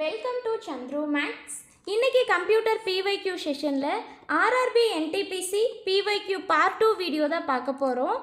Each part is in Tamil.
Welcome to Chandru maths. இன்றைக்கி கம்ப்யூட்டர் பிஒய்க்யூ செஷனில் RRB NTPC PYQ part 2 video தான் பார்க்க போகிறோம்.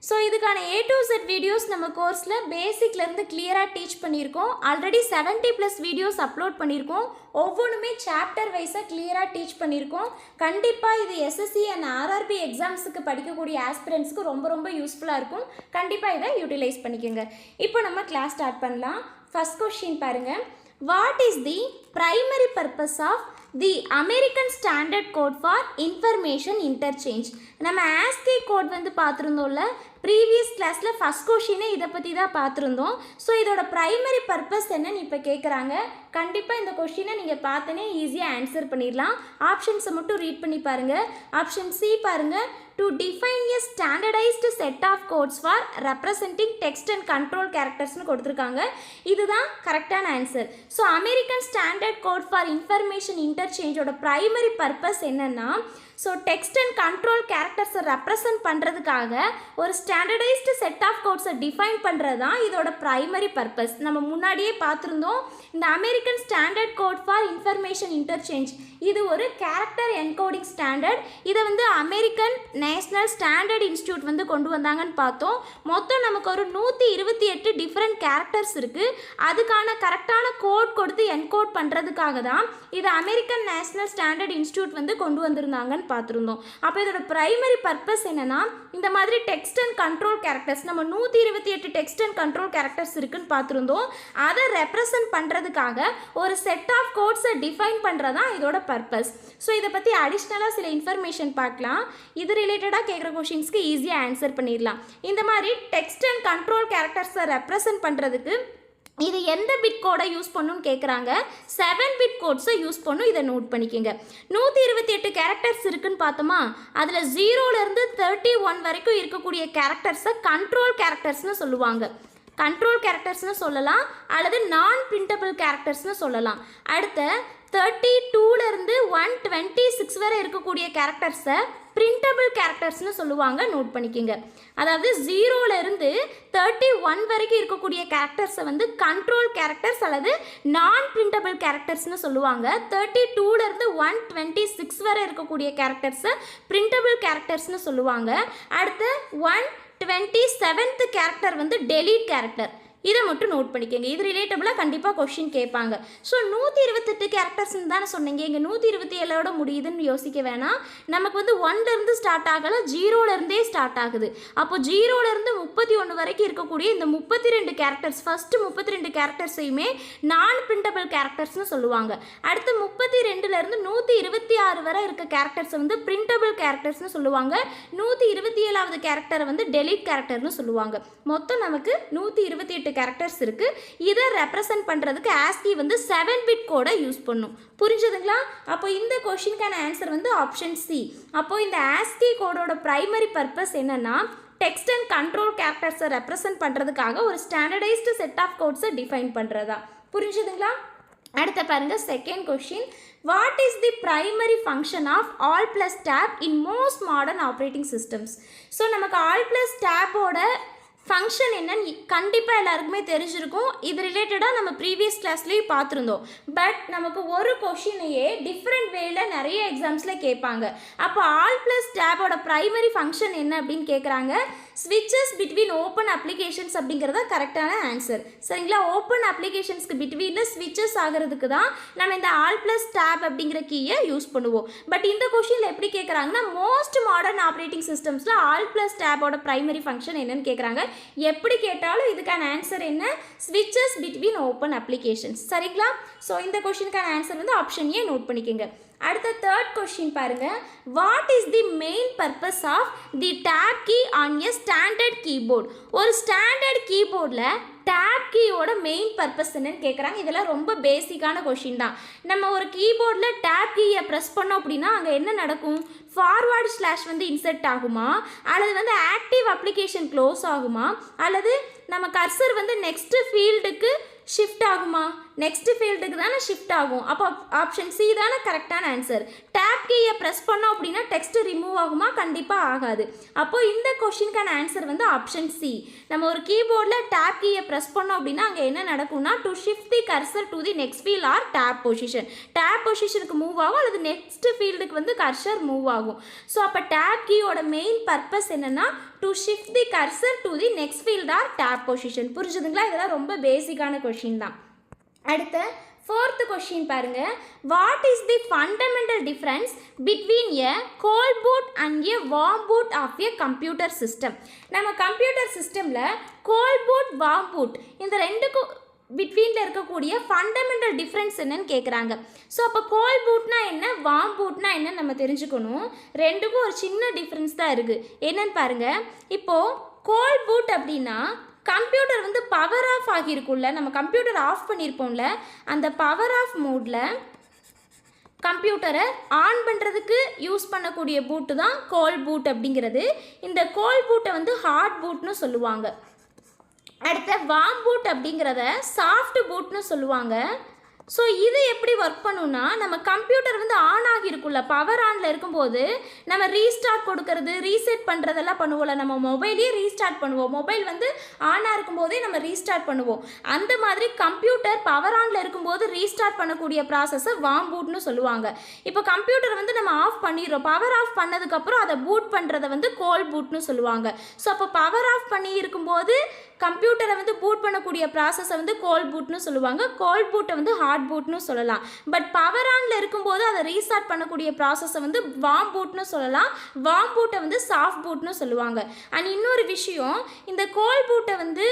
ஸோ இதுக்கான A to Z வீடியோஸ் நம்ம கோர்ஸில் பேசிக்லேருந்து கிளியராக டீச் பண்ணியிருக்கோம். ஆல்ரெடி 70+ வீடியோஸ் அப்லோட் பண்ணியிருக்கோம். ஒவ்வொன்றுமே சாப்டர் வைஸாக கிளியராக டீச் பண்ணியிருக்கோம். கண்டிப்பாக இது எஸ்எஸ்சி அண்ட் ஆர்ஆர்பி எக்ஸாம்ஸுக்கு படிக்கக்கூடிய ஆஸ்பிரண்ட்ஸ்க்கு ரொம்ப யூஸ்ஃபுல்லாக இருக்கும். கண்டிப்பாக இதை யூட்டிலைஸ் பண்ணிக்கோங்க. இப்போ நம்ம கிளாஸ் ஸ்டார்ட் பண்ணலாம். ஃபர்ஸ்ட் கொஸ்டின் பாருங்கள். What is the primary purpose of the American Standard Code for Information Interchange? நம்ம ASCII கோட் வந்து பார்த்துருந்தோம்ல ப்ரீவியஸ் கிளாஸில் ஃபஸ்ட் கொஷினே இதை பற்றி தான் பார்த்துருந்தோம். ஸோ இதோட ப்ரைமரி பர்பஸ் என்னன்னு இப்போ கேட்குறாங்க. கண்டிப்பாக இந்த கொஷினை நீங்கள் பார்த்தனே ஈஸியாக ஆன்சர் பண்ணிடலாம். ஆப்ஷன்ஸை மட்டும் ரீட் பண்ணி பாருங்கள். ஆப்ஷன் சி பாருங்கள். To define a standardized set of codes for representing text and control charactersனு கொடுத்துருக்காங்க. இதுதான் கரெக்டான answer. So American standard code for information இன்டர்சேஞ்சோட ப்ரைமரி பர்பஸ் என்னென்னா, ஸோ டெக்ஸ்ட் அண்ட் கண்ட்ரோல் கேரக்டர்ஸை ரெப்ரசன்ட் பண்ணுறதுக்காக ஒரு ஸ்டாண்டர்டைஸ்டு செட் ஆஃப் கோட்ஸை டிஃபைன் பண்ணுறது தான் இதோட ப்ரைமரி பர்பஸ். நம்ம முன்னாடியே பார்த்துருந்தோம். இந்த American standard code for information interchange இது ஒரு கேரக்டர் என்கோடிங் ஸ்டாண்டர்ட். இதை வந்து அமெரிக்கன் நேஷ்னல் ஸ்டாண்டர்ட் இன்ஸ்டியூட் வந்து கொண்டு வந்தாங்கன்னு பார்த்தோம். மொத்தம் நமக்கு ஒரு 128 டிஃப்ரெண்ட் கேரக்டர்ஸ் இருக்குது. அதுக்கான கரெக்டான கோட் கொடுத்து என்கோட் பண்ணுறதுக்காக தான் இது அமெரிக்கன் நேஷ்னல் ஸ்டாண்டர்ட் இன்ஸ்டியூட் வந்து கொண்டு வந்திருந்தாங்கன்னு பார்த்துருந்தோம். அப்போ இதோட ப்ரைமரி பர்பஸ் என்னென்னா, இந்த மாதிரி டெக்ஸ்ட் அண்ட் கண்ட்ரோல் கேரக்டர்ஸ் நம்ம 128 டெக்ஸ்ட் அண்ட் கண்ட்ரோல் கேரக்டர்ஸ் இருக்குன்னு பார்த்துருந்தோம். அதை ரெப்ரசன்ட் பண்ணுறதுக்காக ஒரு செட் ஆஃப் கோட்ஸை டிஃபைன் பண்ணுறது தான் இதோட பர்பஸ். ஸோ இதை பற்றி அடிஷ்னலாக சில இன்ஃபர்மேஷன் பார்க்கலாம். இது ரிலேட்டடாக கேட்குற கொஷின்ஸ்க்கு ஈஸியாக ஆன்சர் பண்ணிடலாம். இந்த மாதிரி டெக்ஸ்ட் அண்ட் கண்ட்ரோல் கேரக்டர்ஸை ரெப்ரசன்ட் பண்ணுறதுக்கு இது எந்த பிட் கோடை யூஸ் பண்ணுன்னு கேட்குறாங்க. 7 பிட் கோட்ஸை யூஸ் பண்ணும். இதை நோட் பண்ணிக்கோங்க. 128 கேரக்டர்ஸ் இருக்குன்னு பார்த்தோமா, அதில் 0லேருந்து 31 வரைக்கும் இருக்கக்கூடிய கேரக்டர்ஸை கண்ட்ரோல் கேரக்டர்ஸ்னு சொல்லுவாங்க. கண்ட்ரோல் கேரக்டர்ஸ்னு சொல்லலாம் அல்லது நான் பிரிண்டபிள் கேரக்டர்ஸ்னு சொல்லலாம். அடுத்த 32லேருந்து 126 வரை இருக்கக்கூடிய கேரக்டர்ஸை பிரிண்டபிள் கேரக்டர்ஸ்னு சொல்லுவாங்க. நோட் பண்ணிக்கோங்க. அதாவது 0லேருந்து 31 வரைக்கும் இருக்கக்கூடிய கேரக்டர்ஸை வந்து கண்ட்ரோல் கேரக்டர்ஸ் அல்லது நான் பிரிண்டபிள் கேரக்டர்ஸ்னு சொல்லுவாங்க. 32லேருந்து 126 வரை இருக்கக்கூடிய கேரக்டர்ஸை பிரிண்டபிள் கேரக்டர்ஸ்னு சொல்லுவாங்க. அடுத்து 127th கேரக்டர் வந்து டெலீட் கேரக்டர். இதை மட்டும் நோட் பண்ணிக்கோங்க. இது ரிலேட்டபிளாக கண்டிப்பாக கொஷின் கேட்பாங்க. ஸோ 128 கேரக்டர்ஸ்ன்னு தானே சொன்னீங்க, இங்கே 127ஓட முடியுதுன்னு யோசிக்க வேணாம். நமக்கு வந்து 1லேருந்து ஸ்டார்ட் ஆகலை, 0லேருந்தே ஸ்டார்ட் ஆகுது. அப்போ 0லேருந்து 31 வரைக்கும் இருக்கக்கூடிய இந்த 32 கேரக்டர்ஸ், ஃபஸ்ட்டு 32 கேரக்டர்ஸையுமே நான் பிரிண்டபிள் கேரக்டர்ஸ்னு சொல்லுவாங்க. அடுத்து 32லேருந்து 126 வரை இருக்க கேரக்டர்ஸை வந்து பிரிண்டபிள் கேரக்டர்ஸ்னு சொல்லுவாங்க. 127வது கேரக்டரை வந்து டெலீட் கேரக்டர்னு சொல்லுவாங்க. மொத்தம் நமக்கு 128 கேரக்டர்ஸ் இருக்கு. இதை ரெப்ரசன்ட் பண்றதுக்கு ASCII வந்து 7 பிட் கோடை யூஸ் பண்ணும். புரிஞ்சதுங்களா? அப்போ இந்த क्वेश्चनக்கான ஆன்சர் வந்து ஆப்ஷன் சி. அப்போ இந்த ASCII கோடோட பிரைமரி பர்பஸ் என்னன்னா, டெக்ஸ்ட் அண்ட் கண்ட்ரோல் கேரக்டர்ஸை ரெப்ரசன்ட் பண்றதுக்காக ஒரு ஸ்டாண்டர்டைஸ்டு செட் ஆஃப் கோட்ஸை டிஃபைன் பண்றதா. புரிஞ்சதுங்களா? அடுத்த பாருங்க second question. What is the primary function of all plus tab in most modern operating systems? So நமக்கு all plus tab ஓட ஃபங்க்ஷன் என்னன்னு கண்டிப்பாக எல்லாருக்குமே தெரிஞ்சிருக்கும். இது ரிலேட்டடாக நம்ம ப்ரீவியஸ் கிளாஸ்லேயே பார்த்துருந்தோம். பட் நமக்கு ஒரு கொஷினையே டிஃப்ரெண்ட் வேல நிறைய எக்ஸாம்ஸில் கேட்பாங்க. அப்போ ஆல் ப்ளஸ் டேபோட ப்ரைமரி ஃபங்க்ஷன் என்ன அப்படின்னு கேட்குறாங்க. ஸ்விட்சஸ் பிட்வீன் ஓப்பன் அப்ளிகேஷன்ஸ் அப்படிங்கிறத கரெக்டான ஆன்சர். சரிங்களா? ஓப்பன் அப்ளிகேஷன்ஸ்க்கு பிட்வீனில் ஸ்விட்சஸ் ஆகிறதுக்கு தான் நம்ம இந்த ஆல் ப்ளஸ் டேப் அப்படிங்கிற கீயை யூஸ் பண்ணுவோம். பட் இந்த கொஷினில் எப்படி கேட்குறாங்கன்னா, மோஸ்ட் மாடர்ன் ஆப்ரேட்டிங் சிஸ்டம்ஸில் ஆல் ப்ளஸ் டேபோட ப்ரைமரி ஃபங்க்ஷன் என்னன்னு கேட்குறாங்க. எப்படி கேட்டாலும் இதுக்கான ஆன்சர் என்ன? ஸ்விட்சஸ் பிட்வீன் ஓப்பன் அப்ளிகேஷன்ஸ். சரிங்களா? ஸோ இந்த கொஷினுக்கான ஆன்சர் வந்து ஆப்ஷன் ஏ நோட் பண்ணிக்கோங்க. அடுத்த தேர்ட் கொஸ்டின் பாருங்க. What is the main purpose of the tab key on a standard keyboard? ஒரு ஸ்டாண்டர்ட் கீபோர்டில் டேப் கீயோட மெயின் பர்பஸ் என்னன்னு கேட்குறாங்க. இதெல்லாம் ரொம்ப பேசிக்கான கொஷின் தான். நம்ம ஒரு கீபோர்டில் டேப் கீயை ப்ரெஸ் பண்ணோம் அப்படின்னா அங்கே என்ன நடக்கும்? ஃபார்வர்டு ஸ்லாஷ் வந்து இன்செர்ட் ஆகுமா, அல்லது வந்து ஆக்டிவ் அப்ளிகேஷன் க்ளோஸ் ஆகுமா, அல்லது நம்ம கர்சர் வந்து நெக்ஸ்ட் ஃபீல்டுக்கு ஷிஃப்ட் ஆகுமா? நெக்ஸ்ட் ஃபீல்டுக்கு தானே ஷிஃப்ட் ஆகும். அப்போ ஆப்ஷன் சி தானே கரெக்டான ஆன்சர். டேப் கீயை ப்ரெஸ் பண்ணோம் அப்படின்னா டெக்ஸ்ட் ரிமூவ் ஆகுமா? கண்டிப்பாக ஆகாது. அப்போது இந்த கொஷினுக்கான ஆன்சர் வந்து ஆப்ஷன் சி. நம்ம ஒரு கீபோர்டில் டேப் கீயை ப்ரெஸ் பண்ணோம் அப்படின்னா அங்கே என்ன நடக்கும்னா to shift the cursor to the next field or tab position. Tab பொசிஷனுக்கு மூவ் ஆகும் அல்லது நெக்ஸ்ட் ஃபீல்டுக்கு வந்து கர்சர் மூவ் ஆகும். ஸோ அப்போ டேப் கீயோட மெயின் பர்பஸ் என்னென்னா to shift the cursor to the next field or tab position. புரிஞ்சுதுங்களா? இதெல்லாம் ரொம்ப பேசிக்கான கொஷின் தான். அடுத்த ஃபோர்த்து கொஷின் பாருங்க. What is the fundamental difference between a cold boot and a warm boot of a computer system? நம்ம கம்ப்யூட்டர் சிஸ்டமில் கோல்ட் பூட் வார்ம் பூட் இந்த ரெண்டுக்கும் பிட்வீனில் இருக்கக்கூடிய ஃபண்டமெண்டல் டிஃப்ரென்ஸ் என்னன்னு கேட்குறாங்க. ஸோ அப்போ கோல்ட் பூட்னா என்ன, வார்ம் பூட்னா என்னன்னு நம்ம தெரிஞ்சுக்கணும். ரெண்டுக்கும் ஒரு சின்ன டிஃப்ரென்ஸ் தான் இருக்குது. என்னன்னு பாருங்கள். இப்போது கோல்ட் பூட் அப்படின்னா கம்ப்யூட்டர் வந்து பவர் ஆஃப் ஆகியிருக்கும்ல, நம்ம கம்ப்யூட்டர் ஆஃப் பண்ணியிருப்போம்ல, அந்த பவர் ஆஃப் மோடில் கம்ப்யூட்டரை ஆன் பண்ணுறதுக்கு யூஸ் பண்ணக்கூடிய பூட்டு தான் கோல்ட் பூட் அப்படிங்கிறது. இந்த கோல்ட் பூட்டை வந்து ஹார்ட் பூட்னு சொல்லுவாங்க. அடுத்த வார்ம் பூட் அப்படிங்கிறத சாஃப்ட் பூட்னு சொல்லுவாங்க. ஸோ இது எப்படி ஒர்க் பண்ணுன்னா நம்ம கம்ப்யூட்டர் வந்து ஆன் ஆகியிருக்குல்ல, பவர் ஆனில் இருக்கும்போது நம்ம ரீஸ்டார்ட் கொடுக்கறது ரீசெட் பண்ணுறதெல்லாம் பண்ணுவோம்ல, நம்ம மொபைலே ரீஸ்டார்ட் பண்ணுவோம். மொபைல் வந்து ஆனாக இருக்கும்போதே நம்ம ரீஸ்டார்ட் பண்ணுவோம். அந்த மாதிரி கம்ப்யூட்டர் பவர் ஆனில் இருக்கும்போது ரீஸ்டார்ட் பண்ணக்கூடிய ப்ராசஸை வார்ம் பூட்னு சொல்லுவாங்க. இப்போ கம்ப்யூட்டர் வந்து நம்ம ஆஃப் பண்ணிடுறோம், பவர் ஆஃப் பண்ணதுக்கப்புறம் அதை பூட் பண்ணுறதை வந்து கோல்ட் பூட்னு சொல்லுவாங்க. ஸோ அப்போ பவர் ஆஃப் பண்ணி இருக்கும்போது கம்ப்யூட்டரை வந்து பூட் பண்ணக்கூடிய ப்ராசஸை வந்து கோல்ட் பூட்னு சொல்லுவாங்க. கோல்ட் பூட்டை வந்து ஹார்ட் பூட்னு சொல்லலாம். பட் பவர் ஆனில் இருக்கும்போது அதை ரீஸ்டார்ட் பண்ணக்கூடிய ப்ராசஸை வந்து வார்ம் பூட்னு சொல்லலாம். வார்ம் பூட்டை வந்து சாஃப்ட் பூட்னு சொல்லுவாங்க. அண்ட் இன்னொரு விஷயம், இந்த கோல்ட் பூட்டை வந்து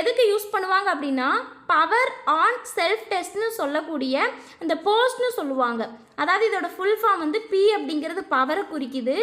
எதுக்கு யூஸ் பண்ணுவாங்க அப்படின்னா பவர் ஆன் செல்ஃப் டெஸ்ட்னு சொல்லக்கூடிய இந்த போஸ்ட்னு சொல்லுவாங்க. அதாவது இதோட ஃபுல் ஃபார்ம் வந்து பி அப்படிங்கிறது பவரை குறிக்குது,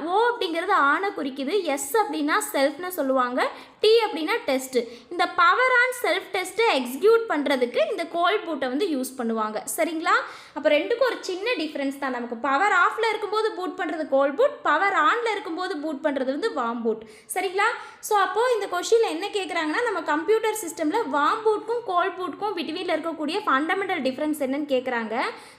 ஓ அப்படிங்கிறது ஆனை குறிக்குது, எஸ் அப்படின்னா செல்ஃப்னு சொல்லுவாங்க, டி அப்படின்னா டெஸ்ட்டு. இந்த பவர் ஆன் செல்ஃப் டெஸ்ட்டை எக்ஸிக்யூட் பண்ணுறதுக்கு இந்த கோல்ட் பூட்டை வந்து யூஸ் பண்ணுவாங்க. சரிங்களா? அப்போ ரெண்டுக்கும் ஒரு சின்ன டிஃப்ரென்ஸ் தான். நமக்கு பவர் ஆஃபில் இருக்கும்போது பூட் பண்ணுறது கோல்ட் பூட், பவர் ஆனில் இருக்கும்போது பூட் பண்ணுறது வந்து வார்ம் பூட். சரிங்களா? ஸோ அப்போது இந்த கொஷினில் என்ன கேட்குறாங்கன்னா நம்ம கம்ப்யூட்டர் சிஸ்டமில் வார்ம் பூட்க்கும் கோல்ட் பூட்க்கும் பிட்வீனில் இருக்கக்கூடிய ஃபண்டமெண்டல் டிஃப்ரென்ஸ் என்னன்னு கேட்குறாங்க.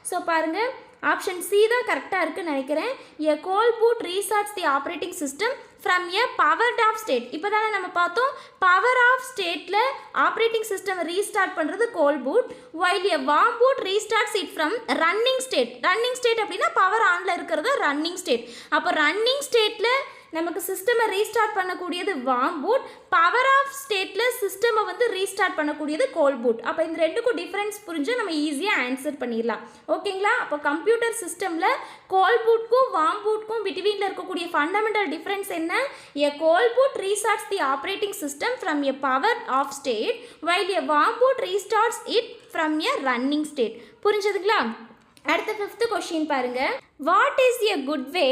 ஸோ பாருங்கள், ஆப்ஷன் சி தான் கரெக்டாக இருக்குன்னு நினைக்கிறேன். A cold boot restarts the operating system from a powered off state. இப்போ தானே நம்ம பார்த்தோம், பவர் ஆஃப் ஸ்டேட்டில் ஆப்ரேட்டிங் சிஸ்டம் ரீஸ்டார்ட் பண்ணுறது cold boot, while a warm boot restarts it from running state. Running state அப்படின்னா பவர் ஆனில் இருக்கிறது ரன்னிங் ஸ்டேட். அப்போ ரன்னிங் ஸ்டேட்டில் நமக்கு சிஸ்டமை ரீஸ்டார்ட் பண்ணக்கூடியது வார்ம் பூட், பவர் ஆஃப் ஸ்டேட்டில் சிஸ்டமை வந்து ரீஸ்டார்ட் பண்ணக்கூடியது கோல்ட் பூட். அப்போ இந்த ரெண்டுக்கும் டிஃப்ரென்ஸ் புரிஞ்சு நம்ம ஈஸியாக ஆன்சர் பண்ணிடலாம். ஓகேங்களா? அப்போ கம்ப்யூட்டர் சிஸ்டமில் கோல்ட் பூட்க்கும் வார்ம் பூட்க்கும் பிட்வீனில் இருக்கக்கூடிய ஃபண்டமெண்டல் டிஃப்ரென்ஸ் என்ன? A cold boot restarts the operating system from a power off state, while a warm boot restarts it from a running state. புரிஞ்சதுங்களா? அடுத்த 5th கொஸ்டின் பாருங்க. What is a good way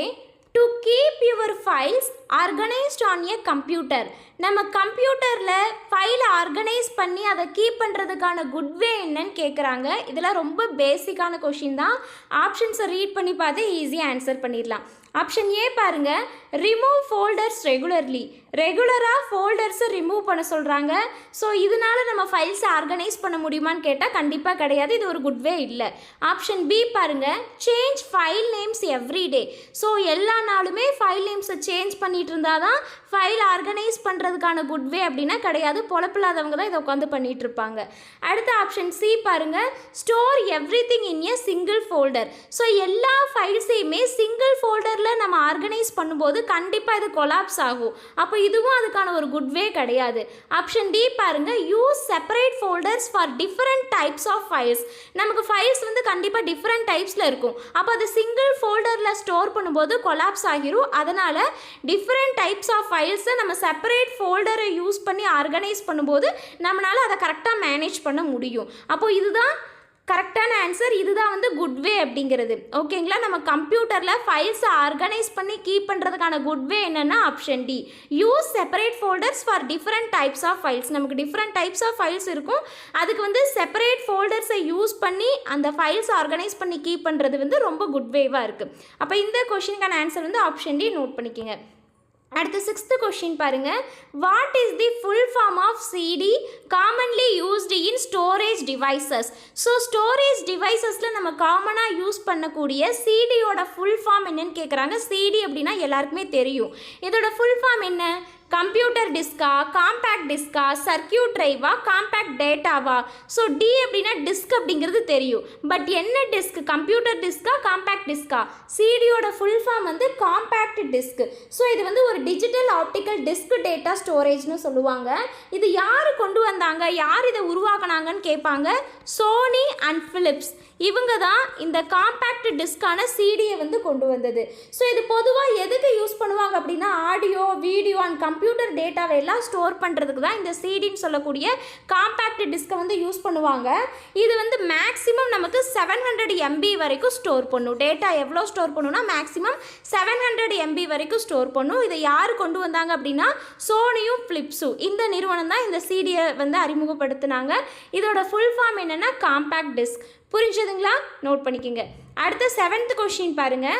to keep your files organized on a computer? நம்ம கம்ப்யூட்டரில் ஃபைலை ஆர்கனைஸ் பண்ணி அதை கீப் பண்ணுறதுக்கான குட் வே என்னன்னு கேட்குறாங்க. இதெல்லாம் ரொம்ப பேசிக்கான கொஷின் தான். ஆப்ஷன்ஸை ரீட் பண்ணி பார்த்து ஈஸியாக ஆன்சர் பண்ணிடலாம். ஆப்ஷன் ஏ பாருங்கள், ரிமூவ் ஃபோல்டர்ஸ் ரெகுலர்லி. ரெகுலராக ஃபோல்டர்ஸை ரிமூவ் பண்ண சொல்கிறாங்க. ஸோ இதனால் நம்ம ஃபைல்ஸை ஆர்கனைஸ் பண்ண முடியுமான்னு கேட்டால் கண்டிப்பாக கிடையாது. இது ஒரு குட் வே இல்லை. ஆப்ஷன் பி பாருங்கள், change file names every day. So எல்லா நாளுமே ஃபைல் நேம்ஸை சேஞ்ச் பண்ணிட்டு இருந்தால் தான் ஃபைல் ஆர்கனைஸ் பண்ணுறதுக்கான குட் வே அப்படின்னா கிடையாது. பொழப்பில்லாதவங்க தான் இதை உட்காந்து பண்ணிகிட்டு இருப்பாங்க. அடுத்த ஆப்ஷன் சி பாருங்கள், store every thing in a single folder. So எல்லா ஃபைல்ஸையுமே சிங்கிள் ஃபோல்டரில் நம்ம ஆர்கனைஸ் பண்ணும்போது கண்டிப்பாக இது கொலாப்ஸ் ஆகும். அப்போ இதுவும் அதுக்கான ஒரு குட் வே கிடையாது. ஆப்ஷன் டி பாருங்கள், use separate folders for different types of files. நமக்கு ஃபைல்ஸ் வந்து கண்டிப்பாக டிஃப்ரெண்ட் டைப்ஸில் இருக்கும். அப்போ அது சிங்கிள் ஃபோல்டரில் ஸ்டோர் பண்ணும்போது கொலாப்ஸ் ஆகிரும். அதனால் டிஃப்ரெண்ட் டைப்ஸ் ஆஃப் ஃபைல்ஸை நம்ம செப்பரேட் ஃபோல்டரை யூஸ் பண்ணி ஆர்கனைஸ் பண்ணும்போது நம்மளால் அதை கரெக்டாக மேனேஜ் பண்ண முடியும். அப்போது இதுதான் கரெக்டான ஆன்சர். இதுதான் வந்து குட் வே அப்படிங்கிறது. ஓகேங்களா? நம்ம கம்ப்யூட்டரில் ஃபைல்ஸை ஆர்கனைஸ் பண்ணி கீப் பண்ணுறதுக்கான குட் வே என்னென்னா option D, use separate folders for different types of files. நமக்கு டிஃப்ரெண்ட் டைப்ஸ் ஆஃப் ஃபைல்ஸ் இருக்கும், அதுக்கு வந்து செப்பரேட் ஃபோல்டர்ஸை யூஸ் பண்ணி அந்த ஃபைல்ஸ் ஆர்கனைஸ் பண்ணி கீப் பண்ணுறது வந்து ரொம்ப குட் வேவாக இருக்குது. அப்போ இந்த கொஷினுக்கான ஆன்சர் வந்து ஆப்ஷன் டி நோட் பண்ணிக்கோங்க. அடுத்து 6th கொஸ்டின் பாருங்க. What is the full form of CD commonly used in storage devices? So storage டிவைசஸில் நம்ம காமனாக யூஸ் பண்ணக்கூடிய சிடியோட ஃபுல் ஃபார்ம் என்னன்னு கேட்குறாங்க. சிடி அப்படின்னா எல்லாருக்குமே தெரியும். இதோட ஃபுல் ஃபார்ம் என்ன? கம்ப்யூட்டர் டிஸ்கா, காம்பேக்ட் டிஸ்கா, சர்க்கியூட் ட்ரைவா, காம்பேக்ட் டேட்டாவா? ஸோ டி அப்படின்னா டிஸ்க் அப்படிங்கிறது தெரியும். பட் என்ன டிஸ்க்? கம்ப்யூட்டர் டிஸ்கா, காம்பேக்ட் டிஸ்கா? சிடியோட ஃபுல் ஃபார்ம் வந்து காம்பேக்ட் டிஸ்க். ஸோ இது வந்து ஒரு டிஜிட்டல் ஆப்டிக்கல் டிஸ்க் டேட்டா ஸ்டோரேஜ்னு சொல்லுவாங்க. இது யார் கொண்டு வந்தாங்க, யார் இதை உருவாக்குனாங்கன்னு கேட்பாங்க. சோனி அண்ட் பிலிப்ஸ் இவங்க தான் இந்த காம்பேக்ட் டிஸ்கான சிடியை வந்து கொண்டு வந்தது. ஸோ இது பொதுவாக எதுக்கு யூஸ் பண்ணுவாங்க அப்படின்னா ஆடியோ, வீடியோ அண்ட் கம்ப்யூட்டர் டேட்டாவை எல்லாம் ஸ்டோர் பண்ணுறதுக்கு தான் இந்த சிடின்னு சொல்லக்கூடிய காம்பேக்ட் டிஸ்கை வந்து யூஸ் பண்ணுவாங்க. இது வந்து மேக்ஸிமம் நமக்கு 700 MB வரைக்கும் ஸ்டோர் பண்ணும். டேட்டா எவ்வளோ ஸ்டோர் பண்ணுன்னா மேக்ஸிமம் 700 MB வரைக்கும் ஸ்டோர் பண்ணும். இதை யார் கொண்டு வந்தாங்க அப்படின்னா சோனியும் பிலிப்ஸும் இந்த நிறுவனம் தான் இந்த சிடியை வந்து அறிமுகப்படுத்தினாங்க. இதோட ஃபுல் ஃபார்ம் என்னென்னா காம்பேக்ட் டிஸ்க். புரிஞ்சதுங்களா? நோட் பண்ணிக்கோங்க. அடுத்த 7th கொஸ்டின் பாருங்க.